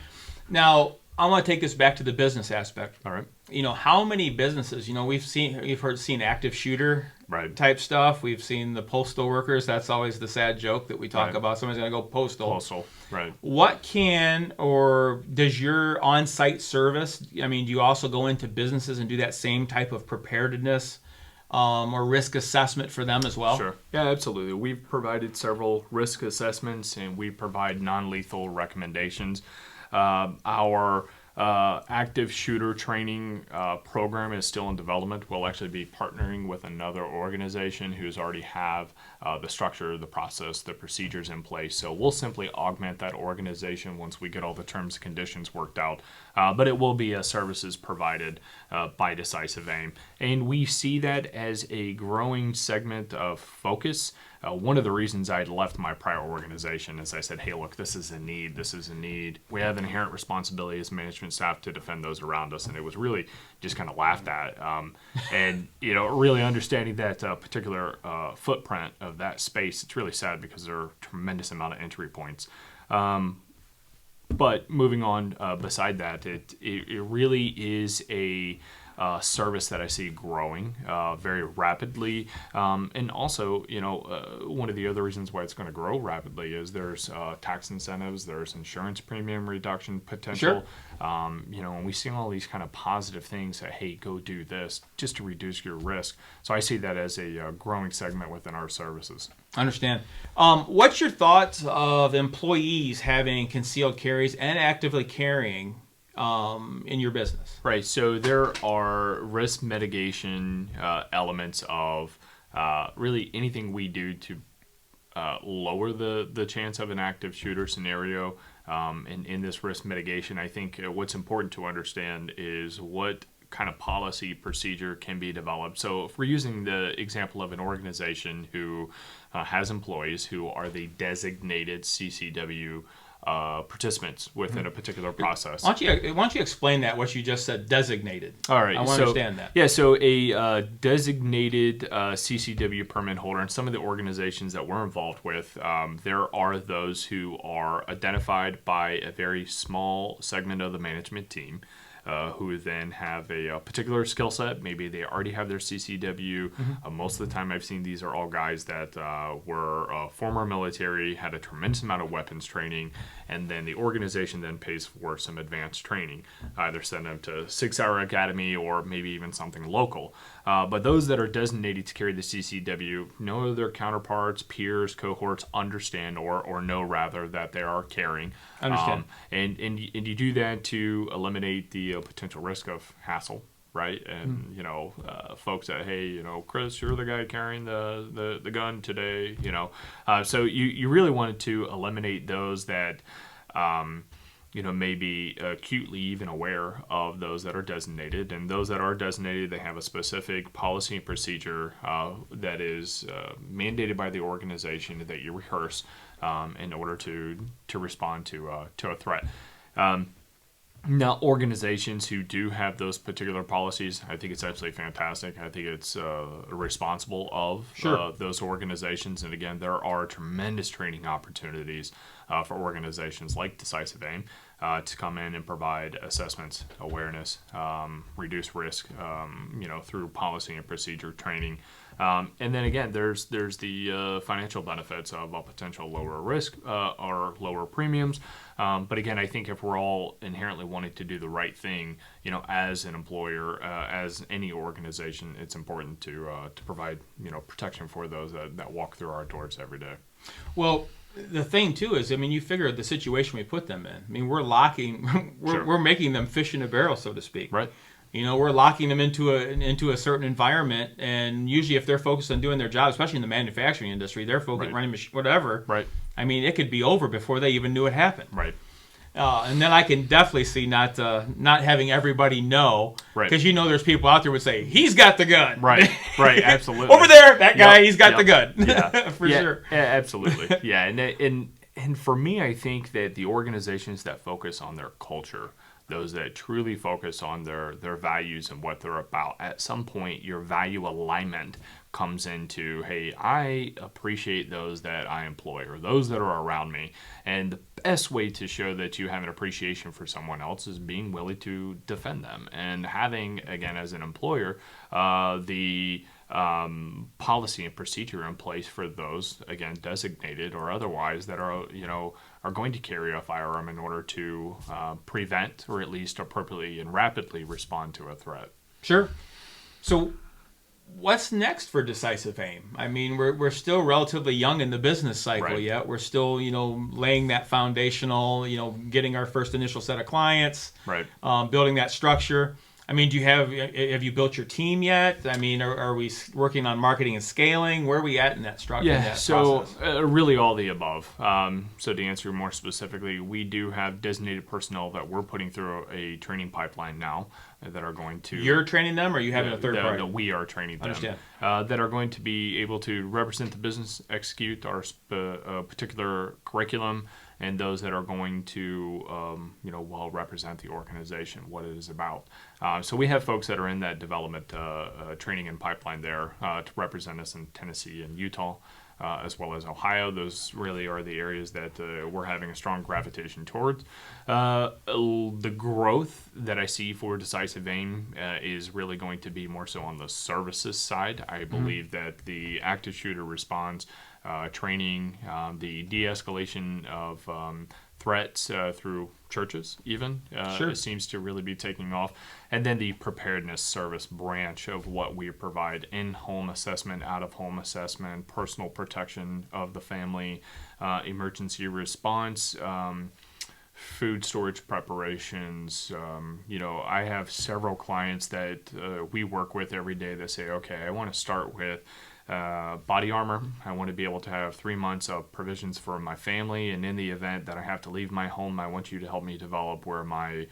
Now, I want to take this back to the business aspect. All right. How many seen active shooter type stuff. We've seen the postal workers. That's always the sad joke that we talk about. Somebody's going to go postal. Postal, right. What does your on-site service, do you also go into businesses and do that same type of preparedness or risk assessment for them as well? Sure. Yeah, absolutely. We've provided several risk assessments and we provide non-lethal recommendations. Our active shooter training program is still in development. We'll actually be partnering with another organization who's already have the structure, the process, the procedures in place. So we'll simply augment that organization once we get all the terms and conditions worked out. But it will be services provided by Decisive Aim. And we see that as a growing segment of focus. One of the reasons I left my prior organization is I said, hey, look, this is a need. We have an inherent responsibility as management staff to defend those around us. And it was really just kind of laughed at. And, really understanding that particular footprint of that space, it's really sad because there are a tremendous amount of entry points. But moving on, beside that, it really is a service that I see growing very rapidly. And also, one of the other reasons why it's going to grow rapidly is there's tax incentives, there's insurance premium reduction potential. Sure. And we see all these kind of positive things that, hey, go do this just to reduce your risk. So I see that as a growing segment within our services. I understand. What's your thoughts of employees having concealed carries and actively carrying in your business? Right. So there are risk mitigation elements of really anything we do to lower the chance of an active shooter scenario. And in this risk mitigation, I think what's important to understand is what kind of policy procedure can be developed. So if we're using the example of an organization who has employees who are the designated CCW participants within a particular process. Why don't you explain that, what you just said, designated? All right. I want to understand that. Yeah, so a designated CCW permit holder, and some of the organizations that we're involved with, there are those who are identified by a very small segment of the management team, who then have a particular skill set. Maybe they already have their CCW. Most of the time I've seen these are all guys that were former military, had a tremendous amount of weapons training, and then the organization then pays for some advanced training. Either send them to 6-Hour Academy or maybe even something local. But those that are designated to carry the CCW know their counterparts, peers, cohorts understand or know rather that they are carrying. Understand. And you do that to eliminate the potential risk of hassle, right? And folks that, hey, Chris, you're the guy carrying the gun today, so you really wanted to eliminate those that may be acutely even aware of those that are designated. And those that are designated, they have a specific policy and procedure that is mandated by the organization that you rehearse in order to respond to a threat. Now, organizations who do have those particular policies, I think it's absolutely fantastic. I think it's responsible of those organizations. And again, there are tremendous training opportunities for organizations like Decisive Aim to come in and provide assessments, awareness, reduce risk, through policy and procedure training. And then again, there's the financial benefits of a potential lower risk or lower premiums. But again, I think if we're all inherently wanting to do the right thing, as an employer, as any organization, it's important to provide protection for those that walk through our doors every day. Well, the thing too is, you figure the situation we put them in. We're locking, we're making them fish in a barrel, so to speak. Right. We're locking them into a certain environment, and usually if they're focused on doing their job, especially in the manufacturing industry, they're focused running whatever. Right. It could be over before they even knew it happened. Right. And then I can definitely see not having everybody know, because there's people out there would say he's got the gun. Right. Right. Absolutely. Over there, that guy, he's got the gun. Yeah. For sure. Yeah, absolutely. Yeah, and for me, I think that the organizations that focus on their culture, those that truly focus on their values and what they're about, at some point your value alignment comes into, hey, I appreciate those that I employ or those that are around me. And the best way to show that you have an appreciation for someone else is being willing to defend them, and having, again, as an employer, the policy and procedure in place for those, again, designated or otherwise, that are going to carry a firearm in order to prevent, or at least appropriately and rapidly respond to a threat. Sure. So what's next for Decisive Aim? We're still relatively young in the business cycle yet. We're still, laying that foundational, getting our first initial set of clients, building that structure. Do you have you built your team yet? Are we working on marketing and scaling? Where are we at in that structure? Yeah, so really all the above. So to answer more specifically, we do have designated personnel that we're putting through a training pipeline now that are going to... You're training them, or are you having a third party? We are training them. Understand. That are going to be able to represent the business, execute our particular curriculum, and those that are going to, well represent the organization, what it is about. So we have folks that are in that development training and pipeline there to represent us in Tennessee and Utah, as well as Ohio. Those really are the areas that we're having a strong gravitation towards. The growth that I see for Decisive Aim is really going to be more so on the services side. I believe that the active shooter response training, the de-escalation of threats through churches even seems to really be taking off. And then the preparedness service branch of what we provide: in-home assessment, out-of-home assessment, personal protection of the family, emergency response, food storage preparations. I have several clients that we work with every day that say, okay, I want to start with body armor. I want to be able to have 3 months of provisions for my family, and in the event that I have to leave my home, I want you to help me develop where my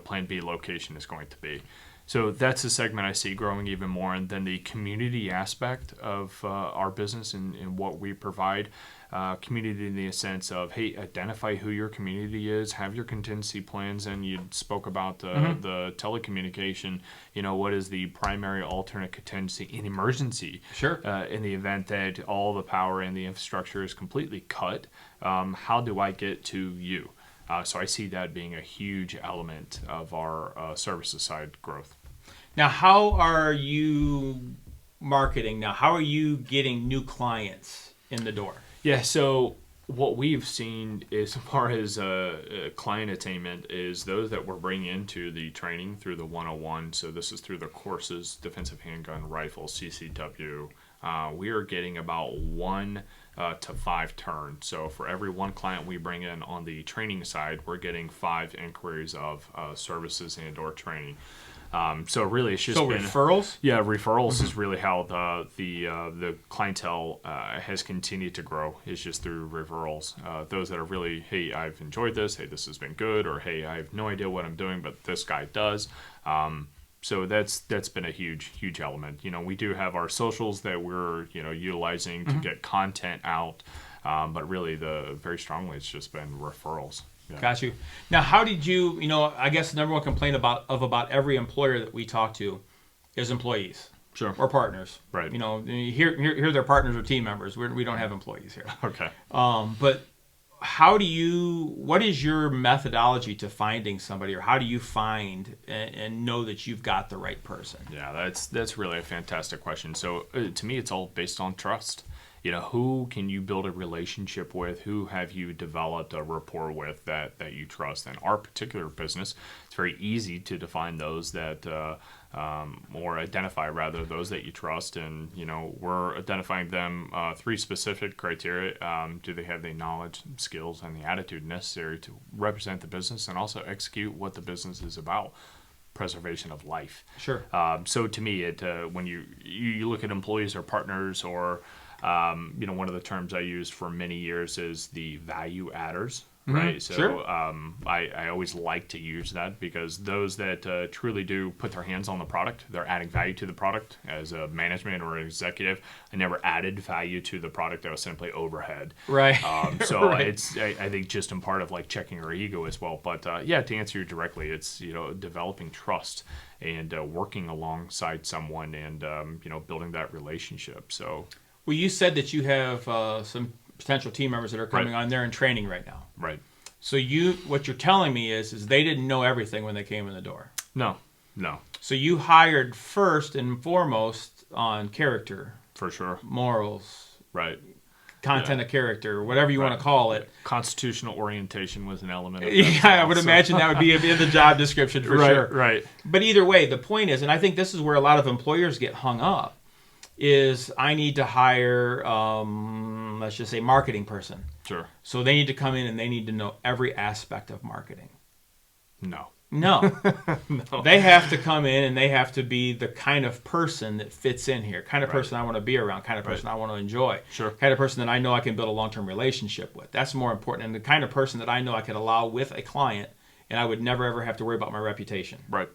plan B location is going to be. So that's a segment I see growing even more. And then the community aspect of our business and what we provide. Community in the sense of, hey, identify who your community is, have your contingency plans, and you spoke about the telecommunication, what is the primary alternate contingency in emergency? Sure. In the event that all the power and the infrastructure is completely cut, how do I get to you? So I see that being a huge element of our services side growth. Now, how are you marketing? Now, how are you getting new clients in the door? Yeah, so what we've seen as far as client attainment is those that we're bringing into the training through the 101. So this is through the courses, defensive handgun, rifle, CCW. We are getting about 1 to 5 turns. So for every 1 client we bring in on the training side, we're getting 5 inquiries of services and/or training. So really, it's just been referrals. Yeah, referrals is really how the clientele has continued to grow. It's just through referrals. Those that are really, hey, I've enjoyed this. Hey, this has been good. Or hey, I have no idea what I'm doing, but this guy does. So that's been a huge element. We do have our socials that we're utilizing to get content out, but really very strongly it's just been referrals. Yeah. Got you. Now, how did you? I guess the number one complaint about every employer that we talk to is employees. Sure. Or partners. Right. Here they're partners or team members. We don't have employees here. Okay. But what is your methodology to finding somebody, or how do you find and know that you've got the right person? Yeah, that's really a fantastic question. So to me, it's all based on trust. Who can you build a relationship with? Who have you developed a rapport with that you trust? In our particular business, it's very easy to define those that, or identify rather, those that you trust. And, we're identifying them 3 specific criteria. Do they have the knowledge, skills, and the attitude necessary to represent the business and also execute what the business is about? Preservation of life. Sure. So to me, when you look at employees or partners, or one of the terms I used for many years is the value adders, right? So Sure. I always like to use that, because those that truly do put their hands on the product, they're adding value to the product. As a management or an executive, I never added value to the product. I was simply overhead. Right. So Right. it's I think just in part of like checking our ego as well. But yeah, to answer you directly, it's developing trust and working alongside someone and building that relationship. So. Well, you said that you have some potential team members that are coming Right. on there in training right now. Right. So what you're telling me is they didn't know everything when they came in the door. No. So you hired first and foremost on character, For sure. morals, Right. content of character, whatever you want to call it. Constitutional orientation was an element of that. Yeah, I would imagine that would be in the job description for sure. Right. But either way, the point is, and I think this is where a lot of employers get hung up, is I need to hire, let's just say, marketing person. Sure. So they need to come in and they need to know every aspect of marketing. No. No. They have to come in and they have to be the kind of person that fits in here, kind of person I want to be around, kind of person I want to enjoy, Sure. kind of person that I know I can build a long-term relationship with. That's more important. And the kind of person that I know I could allow with a client and I would never, ever have to worry about my reputation. Right.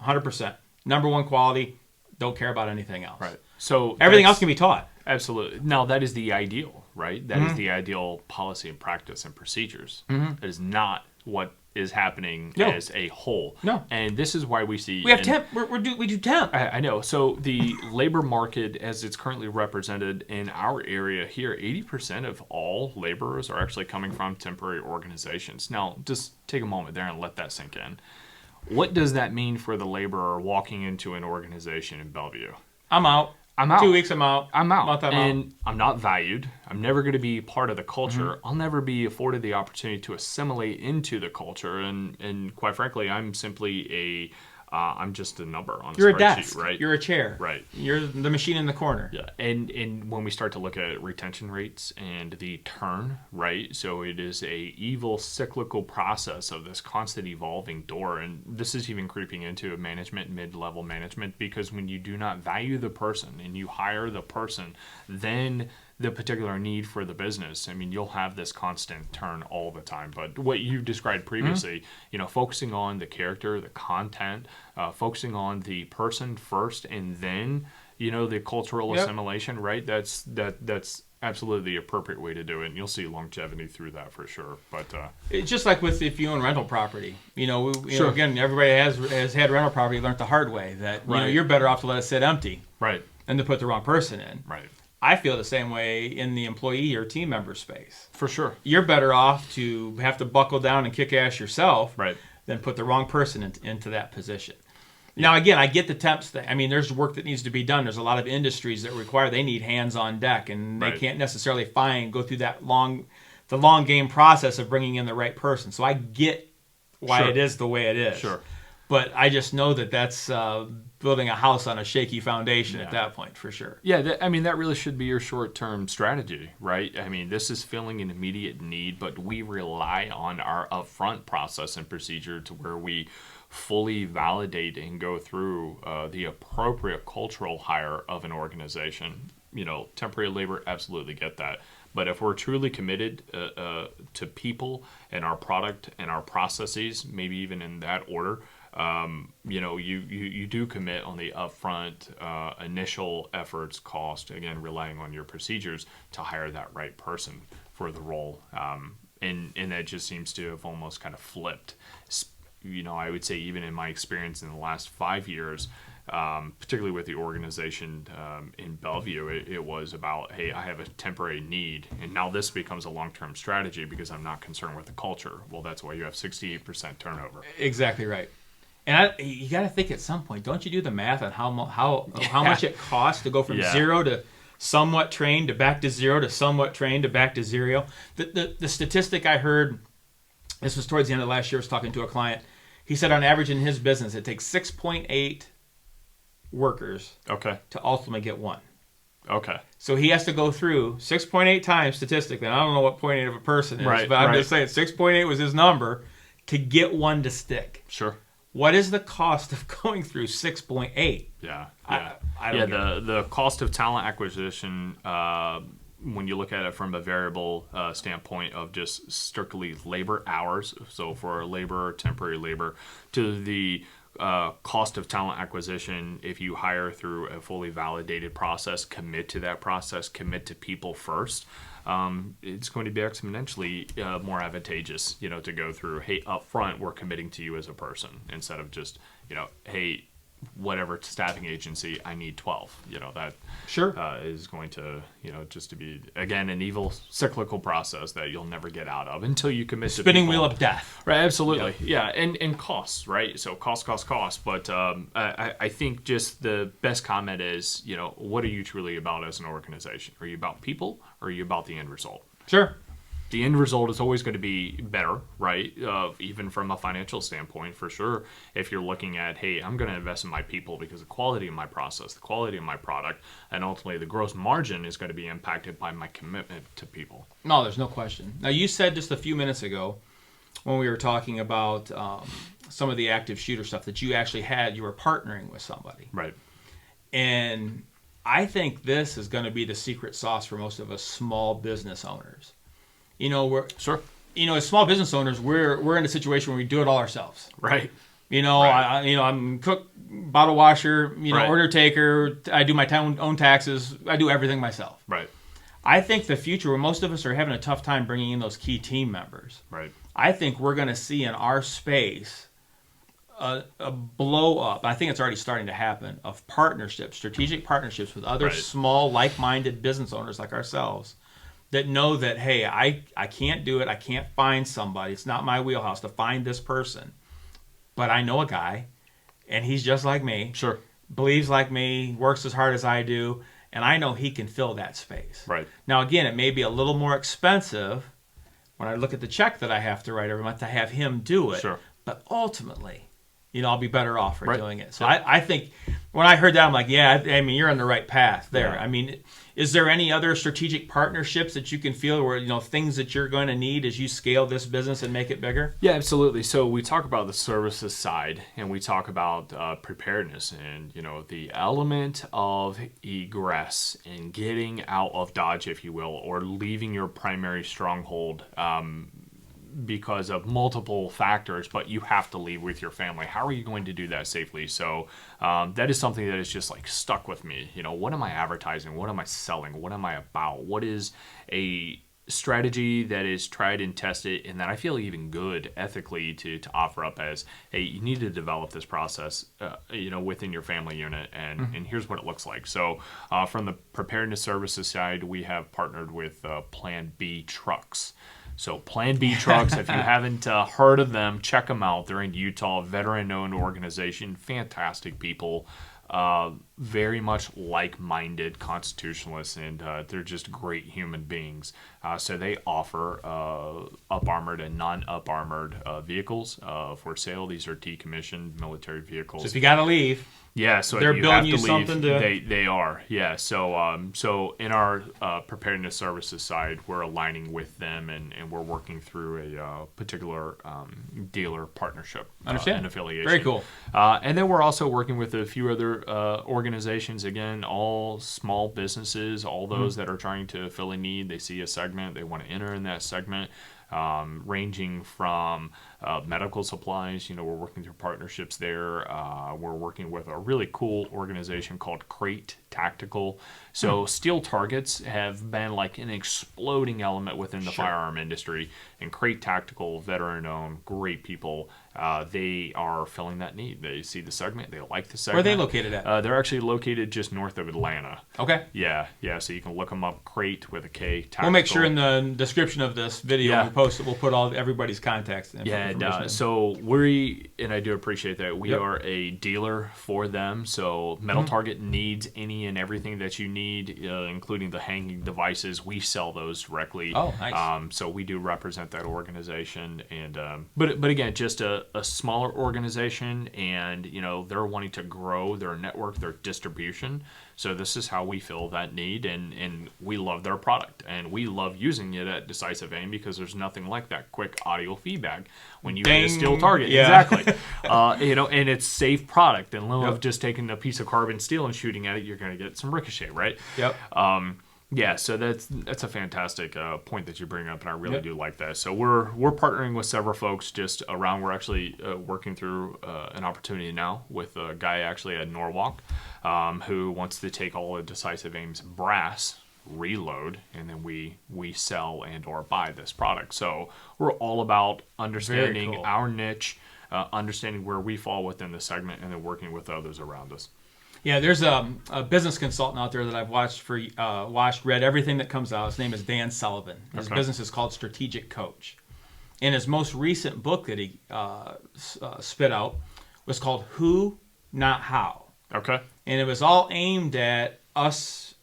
100%. Number one quality, don't care about anything else. Right. So Everything else can be taught. Absolutely. Now, that is the ideal, right? That is the ideal policy and practice and procedures. That is not what is happening as a whole. No. And this is why we see... We have temp. We do temp. I know. So the labor market, as it's currently represented in our area here, 80% of all laborers are actually coming from temporary organizations. Now, just take a moment there and let that sink in. What does that mean for the laborer walking into an organization in Bellevue? I'm out. 2 weeks, I'm out. I'm out. Month, I'm and out. I'm not valued. I'm never going to be part of the culture. I'll never be afforded the opportunity to assimilate into the culture. And quite frankly, I'm simply I'm just a number on a You're a spreadsheet, desk. right? You're a chair. Right. You're the machine in the corner. Yeah, and when we start to look at retention rates and the turn, right? So it is a evil cyclical process of this constant evolving door, and this is even creeping into management, mid-level management, because when you do not value the person and you hire the person, then the particular need for the business, I mean, you'll have this constant turn all the time. But what you described previously, focusing on the character, the content, focusing on the person first, and then, the cultural assimilation, right? That's absolutely the appropriate way to do it. And you'll see longevity through that for sure. But It's just like if you own rental property. Sure. Again, everybody has had rental property, learned the hard way that you're better off to let it sit empty right. than to put the wrong person in. Right. I feel the same way in the employee or team member space. For sure. You're better off to have to buckle down and kick ass yourself Right. than put the wrong person into that position. Now, again, I get the temps thing. I mean, there's work that needs to be done. There's a lot of industries that require they need hands on deck, and they can't necessarily go through the long game process of bringing in the right person. So I get why it is the way it is. Sure. But I just know that's building a house on a shaky foundation at that point, for sure. Yeah, that really should be your short-term strategy, right? I mean, this is filling an immediate need, but we rely on our upfront process and procedure to where we fully validate and go through the appropriate cultural hire of an organization. Temporary labor, absolutely get that. But if we're truly committed to people and our product and our processes, maybe even in that order, you do commit on the upfront initial efforts, cost, again, relying on your procedures to hire that right person for the role. And that just seems to have almost kind of flipped. I would say even in my experience in the last 5 years, particularly with the organization in Bellevue, it was about, hey, I have a temporary need, and now this becomes a long-term strategy because I'm not concerned with the culture. Well, that's why you have 68% turnover. Exactly right. And you got to think at some point, don't you do the math on how much it costs to go from zero to somewhat trained to back to zero to somewhat trained to back to zero? The statistic I heard, this was towards the end of last year, I was talking to a client. He said on average in his business, it takes 6.8 workers to ultimately get one. Okay. So he has to go through 6.8 times statistically. And I don't know what 0.8 of a person is, but I'm just saying 6.8 was his number to get one to stick. Sure. What is the cost of going through 6.8? Yeah. I don't get it. The cost of talent acquisition, when you look at it from a variable standpoint of just strictly labor hours, so for labor, temporary labor, to the cost of talent acquisition, if you hire through a fully validated process, commit to that process, commit to people first, it's going to be exponentially more advantageous, to go through, hey, up front, we're committing to you as a person, instead of just, hey, whatever staffing agency, I need 12. That is going to, just to be, again, an evil cyclical process that you'll never get out of until you commit to spinning people. wheel of death. Right, absolutely. Yeah, and costs, right? So cost. But I think just the best comment is, what are you truly about as an organization? Are you about people, or are you about the end result? Sure. The end result is always going to be better, right? Even from a financial standpoint, for sure. If you're looking at, hey, I'm going to invest in my people because the quality of my process, the quality of my product, and ultimately the gross margin is going to be impacted by my commitment to people. No, there's no question. Now, you said just a few minutes ago when we were talking about some of the active shooter stuff that you were partnering with somebody. Right. And I think this is going to be the secret sauce for most of us small business owners. As small business owners, we're in a situation where we do it all ourselves. Right. I'm cook, bottle washer, right. order taker. I do my own taxes. I do everything myself. Right. I think the future, where most of us are having a tough time bringing in those key team members. Right. I think we're going to see in our space a blow up. I think it's already starting to happen, of partnerships, strategic partnerships with other small, like-minded business owners like ourselves, that know that, hey, I can't do it. I can't find somebody. It's not my wheelhouse to find this person. But I know a guy, and he's just like me. Sure. Believes like me, works as hard as I do, and I know he can fill that space. Right. Now, again, it may be a little more expensive when I look at the check that I have to write every month to have him do it. Sure. But ultimately, I'll be better off for doing it. So I think when I heard that, I'm like, you're on the right path there. Yeah. Is there any other strategic partnerships that you can feel where, things that you're going to need as you scale this business and make it bigger? Yeah, absolutely. So we talk about the services side, and we talk about preparedness, and, the element of egress and getting out of Dodge, if you will, or leaving your primary stronghold because of multiple factors, but you have to leave with your family. How are you going to do that safely? So that is something that is just stuck with me. What am I advertising? What am I selling? What am I about? What is a strategy that is tried and tested and that I feel even good ethically to offer up as, hey, you need to develop this process, within your family unit, and here's what it looks like. So from the preparedness services side, we have partnered with Plan B Trucks. So Plan B Trucks, if you haven't heard of them, check them out. They're in Utah, veteran-owned organization, fantastic people, very much like-minded constitutionalists, and they're just great human beings. So they offer up-armored and non-up-armored vehicles for sale. These are decommissioned military vehicles. So if you got to leave... Yeah, so they're if you building have you to leave, something to... They are, yeah. So in our preparedness services side, we're aligning with them, and we're working through a particular dealer partnership and affiliation. Very cool. And then we're also working with a few other organizations, again, all small businesses, all those that are trying to fill a need. They see a segment, they want to enter in that segment. Ranging from medical supplies, we're working through partnerships there. We're working with a really cool organization called Crate Tactical. So steel targets have been an exploding element within the firearm industry. And Crate Tactical, veteran-owned, great people, they are filling that need. They see the segment, they like the Where are segment. they located at? They're actually located just north of Atlanta. Okay. Yeah. So you can look them up. Crate with a K. Tactical. We'll make sure in the description of this video Yeah. when we post it, we'll put all everybody's contacts and Yeah, information. and so and I do appreciate that, we Yep. are a dealer for them. So Metal Target needs any and everything that you need, including the hanging devices. We sell those directly. Oh, nice. So we do represent that organization, and but again, just a smaller organization, and they're wanting to grow their network, their distribution. So this is how we fill that need, and we love their product, and we love using it at Decisive Aim because there's nothing like that quick audio feedback when you hit a steel target. Yeah. Exactly. And it's safe product. In lieu Yep. of just taking a piece of carbon steel and shooting at it, you're going to get some ricochet, right? Yep. Yeah, so that's a fantastic point that you bring up, and I really do like that. So we're partnering with several folks just around. We're actually working through an opportunity now with a guy actually at Norwalk who wants to take all of Decisive Aim's brass, reload, and then we sell and or buy this product. So we're all about understanding Very cool. our niche, understanding where we fall within the segment, and then working with others around us. Yeah, there's a business consultant out there that I've read everything that comes out. His name is Dan Sullivan. His business is called Strategic Coach. And his most recent book that he spit out was called Who, Not How. Okay. And it was all aimed at us,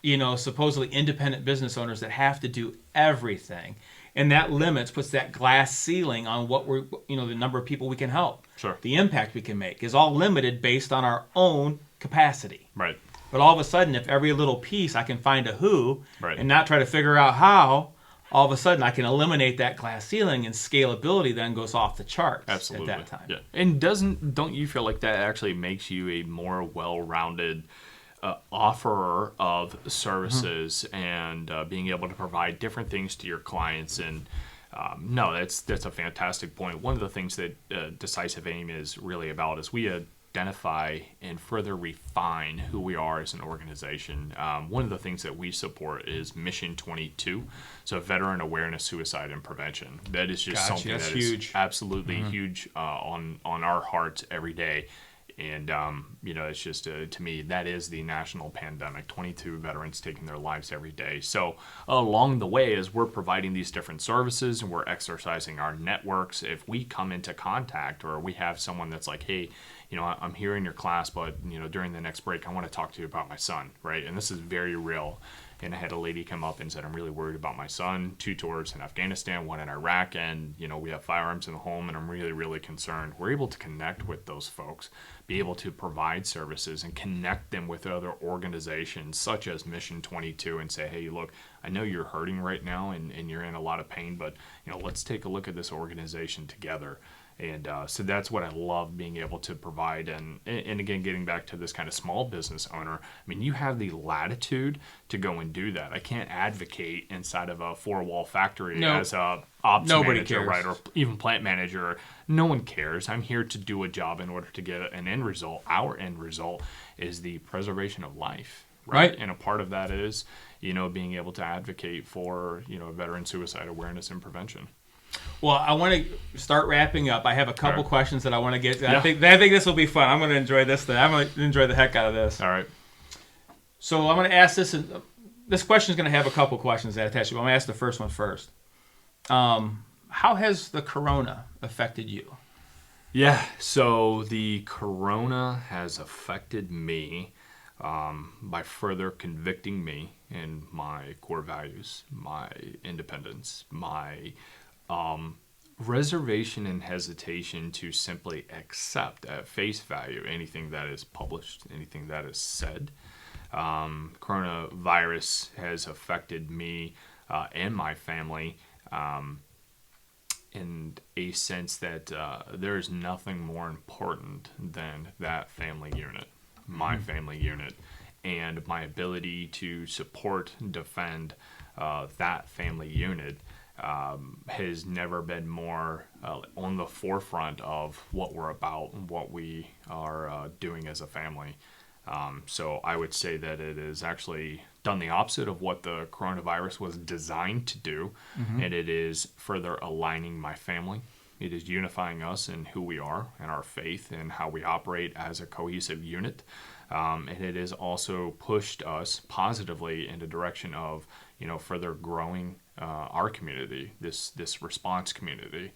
supposedly independent business owners that have to do everything. And that puts that glass ceiling on what the number of people we can help. Sure. The impact we can make is all limited based on our own capacity. Right. But all of a sudden, if every little piece I can find a who Right. and not try to figure out how, all of a sudden I can eliminate that glass ceiling, and scalability then goes off the charts. Absolutely. At that time. Yeah. And don't you feel like that actually makes you a more well-rounded offerer of services and being able to provide different things to your clients? And no, that's a fantastic point. One of the things that Decisive Aim is really about is we identify and further refine who we are as an organization. One of the things that we support is Mission 22, so Veteran Awareness, Suicide, and Prevention. That is just something that's that is huge. absolutely huge on our hearts every day. And, it's just, to me, that is the national pandemic. 22 veterans taking their lives every day. So along the way, as we're providing these different services and we're exercising our networks, if we come into contact or we have someone that's like, hey, I'm here in your class, but, during the next break, I want to talk to you about my son, right? And this is very real. And I had a lady come up and said, I'm really worried about my son. 2 tours in Afghanistan, 1 in Iraq, and, we have firearms in the home, and I'm really, really concerned. We're able to connect with those folks, be able to provide services and connect them with other organizations such as Mission 22 and say, hey, look, I know you're hurting right now and you're in a lot of pain, but, let's take a look at this organization together. And so that's what I love being able to provide. And again, getting back to this kind of small business owner, I mean, you have the latitude to go and do that. I can't advocate inside of a 4-wall factory as a ops Nobody manager, cares. right, or even plant manager. No one cares. I'm here to do a job in order to get an end result. Our end result is the preservation of life. Right. And a part of that is, being able to advocate for, veteran suicide awareness and prevention. Well, I want to start wrapping up. I have a couple questions that I want to get to. Yeah. I think this will be fun. I'm going to enjoy this thing. I'm going to enjoy the heck out of this. All right. So I'm going to ask this. This question is going to have a couple questions that attach to it. I'm going to ask the first one first. How has the corona affected you? Yeah, so the corona has affected me by further convicting me in my core values, my independence, my reservation and hesitation to simply accept at face value anything that is published, anything that is said. Coronavirus has affected me and my family in a sense that there is nothing more important than that family unit, my family unit, and my ability to support and defend that family unit has never been more on the forefront of what we're about and what we are doing as a family. So I would say that it has actually done the opposite of what the coronavirus was designed to do, and it is further aligning my family It is unifying us in who we are and our faith and how we operate as a cohesive unit. And it has also pushed us positively in the direction of, further growing our community, this response community.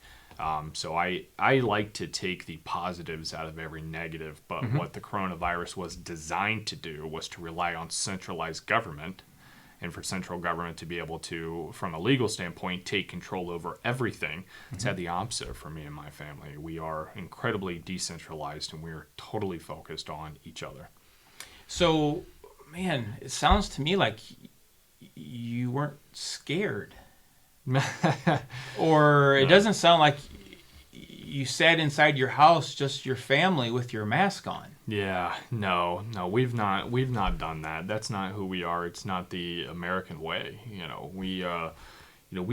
So I like to take the positives out of every negative, but what the coronavirus was designed to do was to rely on centralized government, and for central government to be able to, from a legal standpoint, take control over everything. It's had the opposite for me and my family. We are incredibly decentralized, and we are totally focused on each other. So, man, it sounds to me like you weren't scared. Or it doesn't sound like you sat inside your house, just your family, with your mask on. Yeah, no, we've not done that. That's not who we are. It's not the American way. We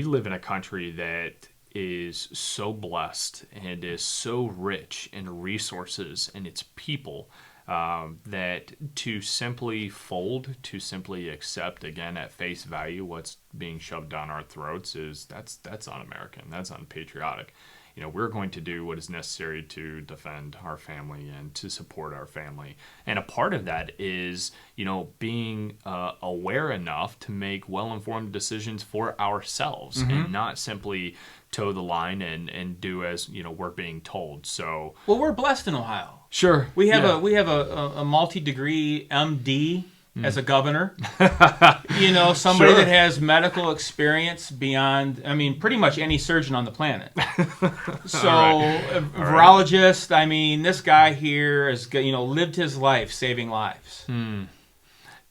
live in a country that is so blessed and is so rich in resources and its people, that to simply accept, again, at face value, what's being shoved down our throats that's un-American. That's unpatriotic. We're going to do what is necessary to defend our family and to support our family. And a part of that is, being aware enough to make well-informed decisions for ourselves and not simply toe the line and do as, we're being told. So, well, we're blessed in Ohio. Sure. We have a multi-degree MD as a governor. Somebody that has medical experience beyond, pretty much any surgeon on the planet. So, a virologist, this guy here has, lived his life saving lives.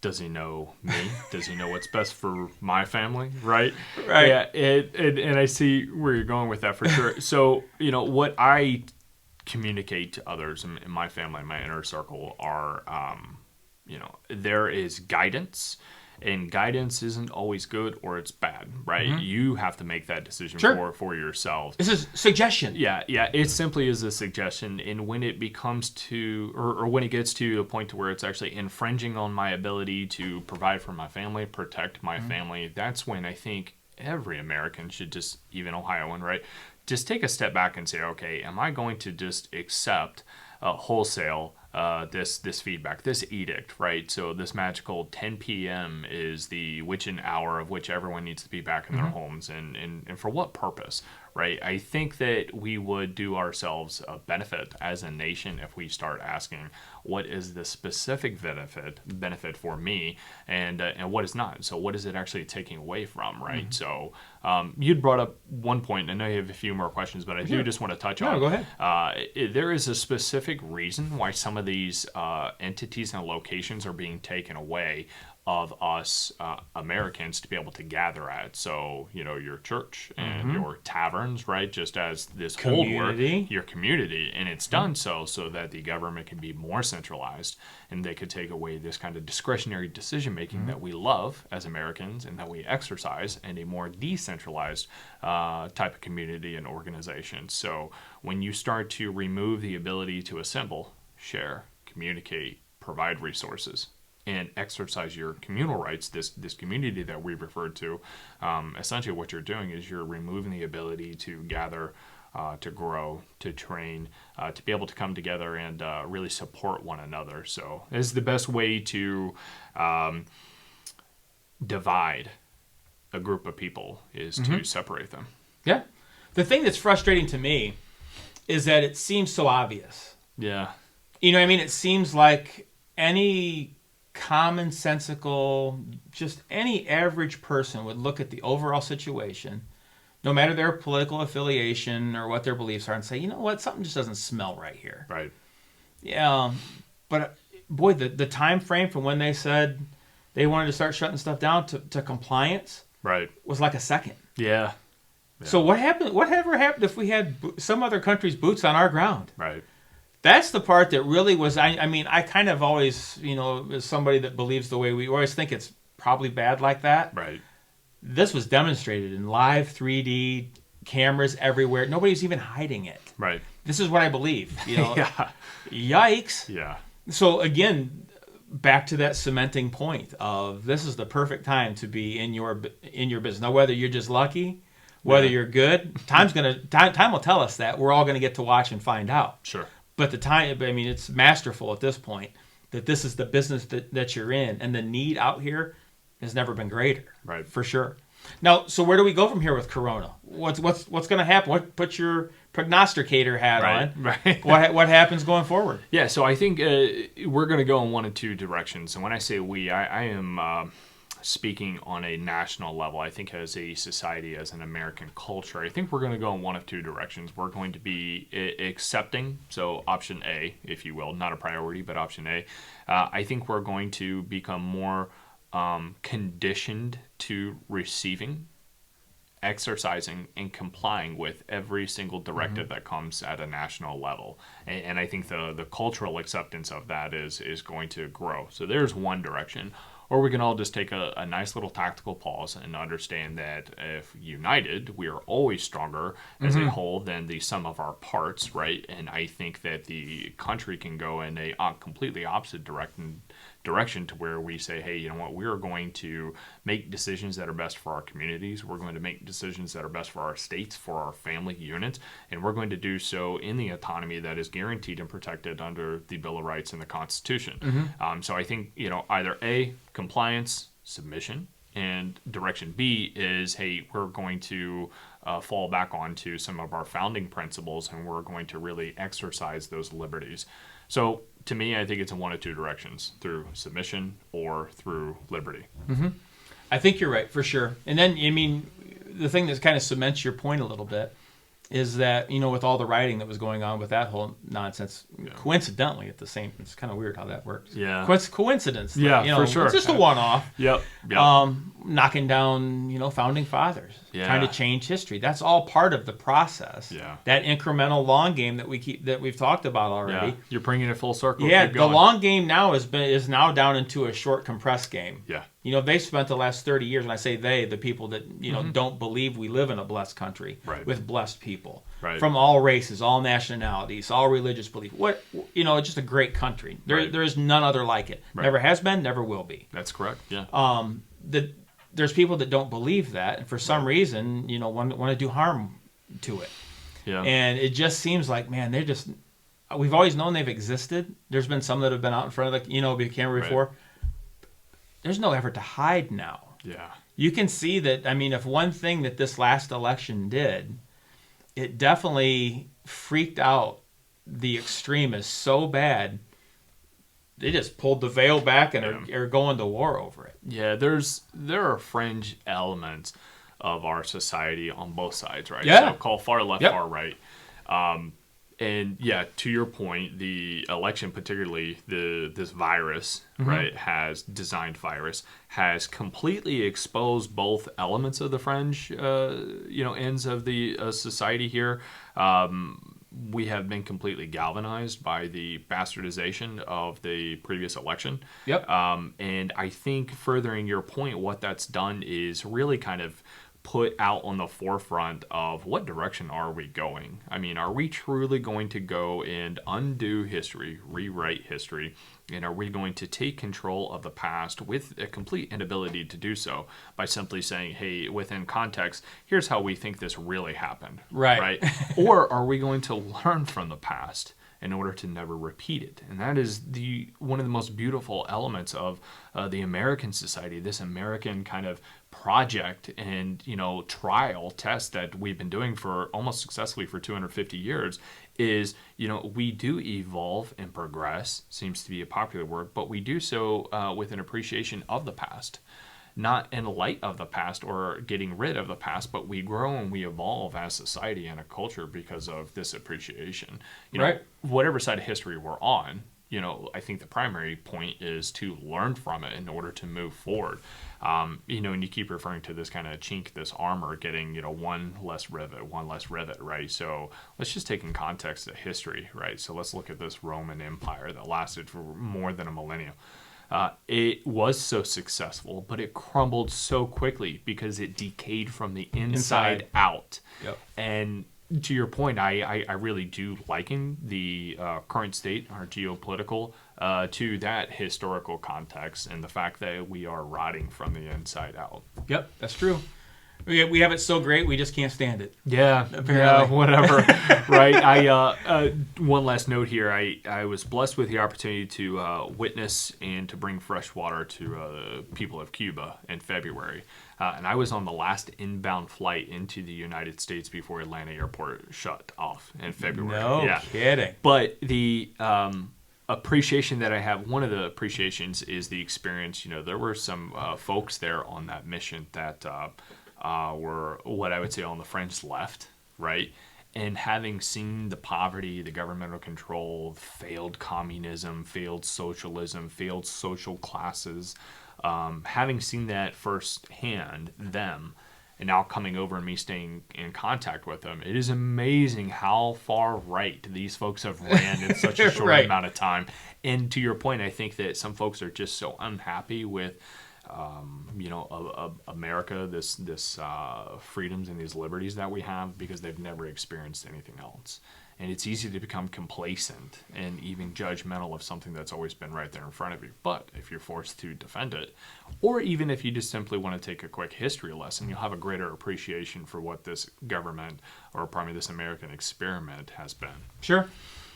Does he know me? Does he know what's best for my family? Right? Right. Yeah, and I see where you're going with that for sure. So, what I communicate to others in my family, my inner circle, are, there is guidance, and guidance isn't always good or it's bad, right? You have to make that decision for yourself. This is suggestion. Yeah, it simply is a suggestion, and when it becomes to, or when it gets to a point to where it's actually infringing on my ability to provide for my family, protect my family, that's when I think every American should just, even Ohioan, right, just take a step back and say, okay, am I going to just accept wholesale this feedback, this edict, right? So this magical 10 p.m. is the witching hour of which everyone needs to be back in their homes, and for what purpose, right? I think that we would do ourselves a benefit as a nation if we start asking, what is the specific benefit for me, and what is not? So what is it actually taking away from, right? So you'd brought up one point, and I know you have a few more questions, but I do just want to touch on. No, go ahead. There is a specific reason why some of these entities and locations are being taken away of us Americans to be able to gather at. So, your church and your taverns, right? Just as this Community. old word, your community. And it's done so that the government can be more centralized and they could take away this kind of discretionary decision making that we love as Americans and that we exercise in a more decentralized type of community and organization. So when you start to remove the ability to assemble, share, communicate, provide resources, and exercise your communal rights, this community that we referred to, essentially what you're doing is you're removing the ability to gather, to grow, to train, to be able to come together and really support one another. So this is the best way to divide a group of people, is to separate them. Yeah. The thing that's frustrating to me is that it seems so obvious. Yeah. It seems like any commonsensical, just any average person would look at the overall situation, no matter their political affiliation or what their beliefs are, and say, you know what, something just doesn't smell right here. Right. Yeah. But boy, the time frame from when they said they wanted to start shutting stuff down to compliance, right, was like a second. Yeah. So whatever happened if we had some other country's boots on our ground? Right. That's the part that really was, I kind of always, as somebody that believes the way we always think it's probably bad like that. Right. This was demonstrated in live 3D, cameras everywhere. Nobody's even hiding it. Right. This is what I believe. Yeah. Yikes. Yeah. So again, back to that cementing point of this is the perfect time to be in your business. Now, whether you're just lucky Whether Yeah. you're good, time will tell us that. We're all gonna get to watch and find out. Sure. But it's masterful at this point that this is the business that you're in, and the need out here has never been greater. Right. For sure. Now, so where do we go from here with Corona? What's going to happen? Put your prognosticator hat on. Right. What happens going forward? Yeah, so I think we're going to go in one of two directions. And when I say we, I am speaking on a national level. I think as a society, as an American culture, I think we're going to go in one of two directions. We're going to be accepting, so option A, if you will, not a priority, but option A. I think we're going to become more conditioned to receiving, exercising, and complying with every single directive that comes at a national level. And I think the cultural acceptance of that is going to grow. So there's one direction. Or we can all just take a nice little tactical pause and understand that if united, we are always stronger as a whole than the sum of our parts, right? And I think that the country can go in a completely opposite direction to where we say, hey, you know what, we are going to make decisions that are best for our communities. We're going to make decisions that are best for our states, for our family units, and we're going to do so in the autonomy that is guaranteed and protected under the Bill of Rights and the Constitution. So I think, either A, compliance, submission, and direction B is, hey, we're going to fall back onto some of our founding principles, and we're going to really exercise those liberties. So to me, I think it's in one of two directions, through submission or through liberty. I think you're right, for sure. And then, the thing that kind of cements your point a little bit is that, with all the writing that was going on with that whole nonsense, coincidentally at the same, it's kind of weird how that works. Yeah. Coincidence. Yeah, for sure. It's just a one-off. Yep. Knocking down, founding fathers, Yeah. trying to change history. That's all part of the process. Yeah. That incremental long game that we've talked about already. Yeah. You're bringing it full circle. Yeah, Keep the going. long game now is now down into a short, compressed game. Yeah. They spent the last 30 years, and I say they, the people that don't believe we live in a blessed country Right. with blessed people Right. from all races, all nationalities, all religious belief. It's just a great country. Right. There is none other like it. Right. Never has been, never will be. That's correct. Yeah. There's people that don't believe that, and for some reason, want to do harm to it. Yeah. And it just seems like, man, we've always known they've existed. There's been some that have been out in front of the camera before. Right. There's no effort to hide now. Yeah. You can see that, if one thing that this last election did, it definitely freaked out the extremists so bad, they just pulled the veil back and are going to war over it. Yeah, there are fringe elements of our society on both sides, right? Yeah. So call far left, Yep. far right. And yeah, to your point, the election, particularly this virus, right, designed virus, has completely exposed both elements of the fringe, ends of the society here. We have been completely galvanized by the bastardization of the previous election. Yep. And I think furthering your point, what that's done is really kind of put out on the forefront of what direction are we going? Are we truly going to go and undo history, rewrite history? And are we going to take control of the past with a complete inability to do so by simply saying, hey, within context, here's how we think this really happened. Right. Or are we going to learn from the past in order to never repeat it? And that is one of the most beautiful elements of the American society, this American kind of project and trial test that we've been doing for almost successfully for 250 years is we do evolve and progress, seems to be a popular word, but we do so with an appreciation of the past, not in light of the past or getting rid of the past, but we grow and we evolve as society and a culture because of this appreciation. Right. Whatever side of history we're on, I think the primary point is to learn from it in order to move forward. And you keep referring to this kind of chink, this armor getting, one less rivet, right? So let's just take in context the history, right? So let's look at this Roman Empire that lasted for more than a millennium. It was so successful, but it crumbled so quickly because it decayed from the inside out. Yep. And to your point, I really do liken the current state, our geopolitical, to that historical context and the fact that we are rotting from the inside out. Yep, that's true. We have it so great, we just can't stand it. Yeah, Apparently. whatever. Right. One last note here. I was blessed with the opportunity to witness and to bring fresh water to the people of Cuba in February. And I was on the last inbound flight into the United States before Atlanta Airport shut off in February. No kidding. But the appreciation that I have, one of the appreciations is the experience. There were some folks there on that mission that were what I would say on the French left, right? And having seen the poverty, the governmental control, failed communism, failed socialism, failed social classes, having seen that firsthand, them, and now coming over and me staying in contact with them, it is amazing how far right these folks have ran in such a short Right. amount of time. And to your point, I think that some folks are just so unhappy with America, this freedoms and these liberties that we have because they've never experienced anything else. And it's easy to become complacent and even judgmental of something that's always been right there in front of you. But if you're forced to defend it, or even if you just simply want to take a quick history lesson, you'll have a greater appreciation for what this government, or probably this American experiment, has been. Sure.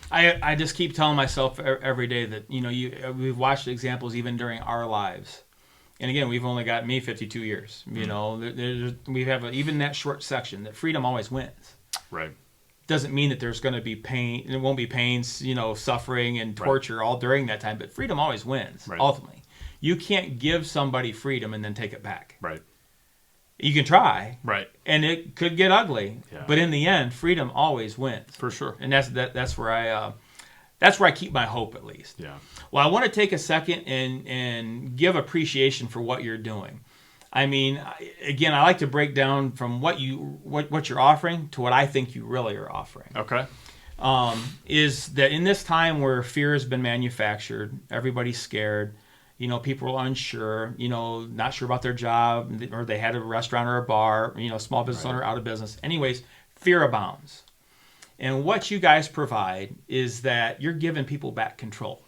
I just keep telling myself every day that, we've watched examples even during our lives. And again, we've only got me 52 years. We have even that short section that freedom always wins. Right. Doesn't mean that there's going to be pain. It won't be pains, suffering and torture all during that time. But freedom always wins. Right. Ultimately, you can't give somebody freedom and then take it back. Right. You can try. Right. And it could get ugly. Yeah. But in the end, freedom always wins. For sure. And that's where I keep my hope, at least. Yeah. Well, I want to take a second and give appreciation for what you're doing. I mean, again, I like to break down from what you're offering to what I think you really are offering. Okay. Is that in this time where fear has been manufactured, everybody's scared, people are unsure, not sure about their job, or they had a restaurant or a bar, small business owner out of business. Anyways, fear abounds. And what you guys provide is that you're giving people back control.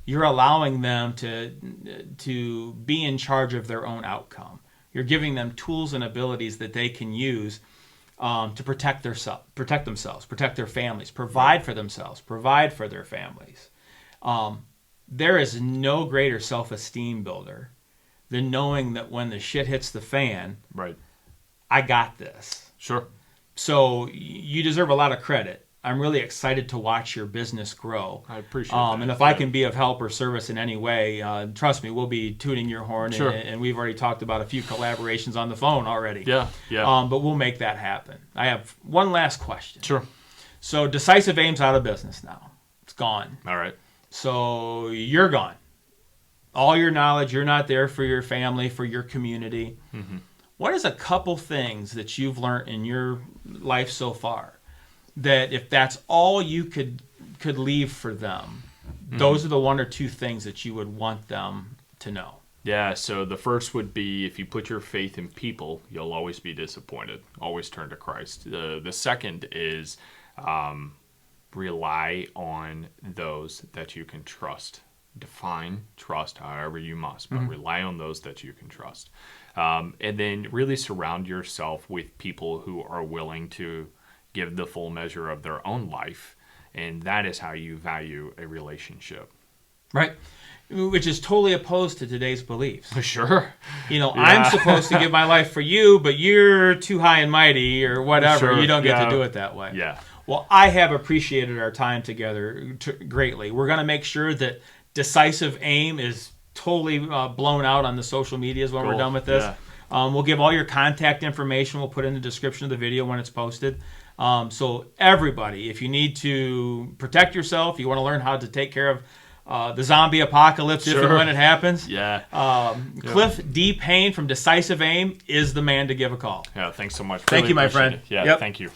You're allowing them to be in charge of their own outcome. You're giving them tools and abilities that they can use to protect themselves, protect their families, provide for themselves, provide for their families. There is no greater self-esteem builder than knowing that when the shit hits the fan, Right. I got this. Sure. So you deserve a lot of credit. I'm really excited to watch your business grow. I appreciate that. And if I can be of help or service in any way, trust me, we'll be tooting your horn. Sure. And we've already talked about a few collaborations on the phone already. Yeah. Yeah. But we'll make that happen. I have one last question. Sure. So Decisive Aim's out of business now. It's gone. All right. So you're gone. All your knowledge, you're not there for your family, for your community. Mm-hmm. What is a couple things that you've learned in your life so far that if that's all you could leave for them, those are the one or two things that you would want them to know? Yeah, so the first would be if you put your faith in people, you'll always be disappointed. Always turn to Christ. The second is rely on those that you can trust. Define trust however you must, but rely on those that you can trust. And then really surround yourself with people who are willing to give the full measure of their own life. And that is how you value a relationship. Right. Which is totally opposed to today's beliefs. Sure. I'm supposed to give my life for you, but you're too high and mighty or whatever. Sure. You don't get to do it that way. Yeah. Well, I have appreciated our time together greatly. We're going to make sure that Decisive Aim is totally blown out on the social medias when we're done with this. Yeah. We'll give all your contact information. We'll put in the description of the video when it's posted. So everybody, if you need to protect yourself, you want to learn how to take care of the zombie apocalypse if and when it happens. Yeah. Cliff D. Payne from Decisive Aim is the man to give a call. Yeah, thanks so much. Thank Really you, my appreciate friend. it. Yeah, Yep. Thank you.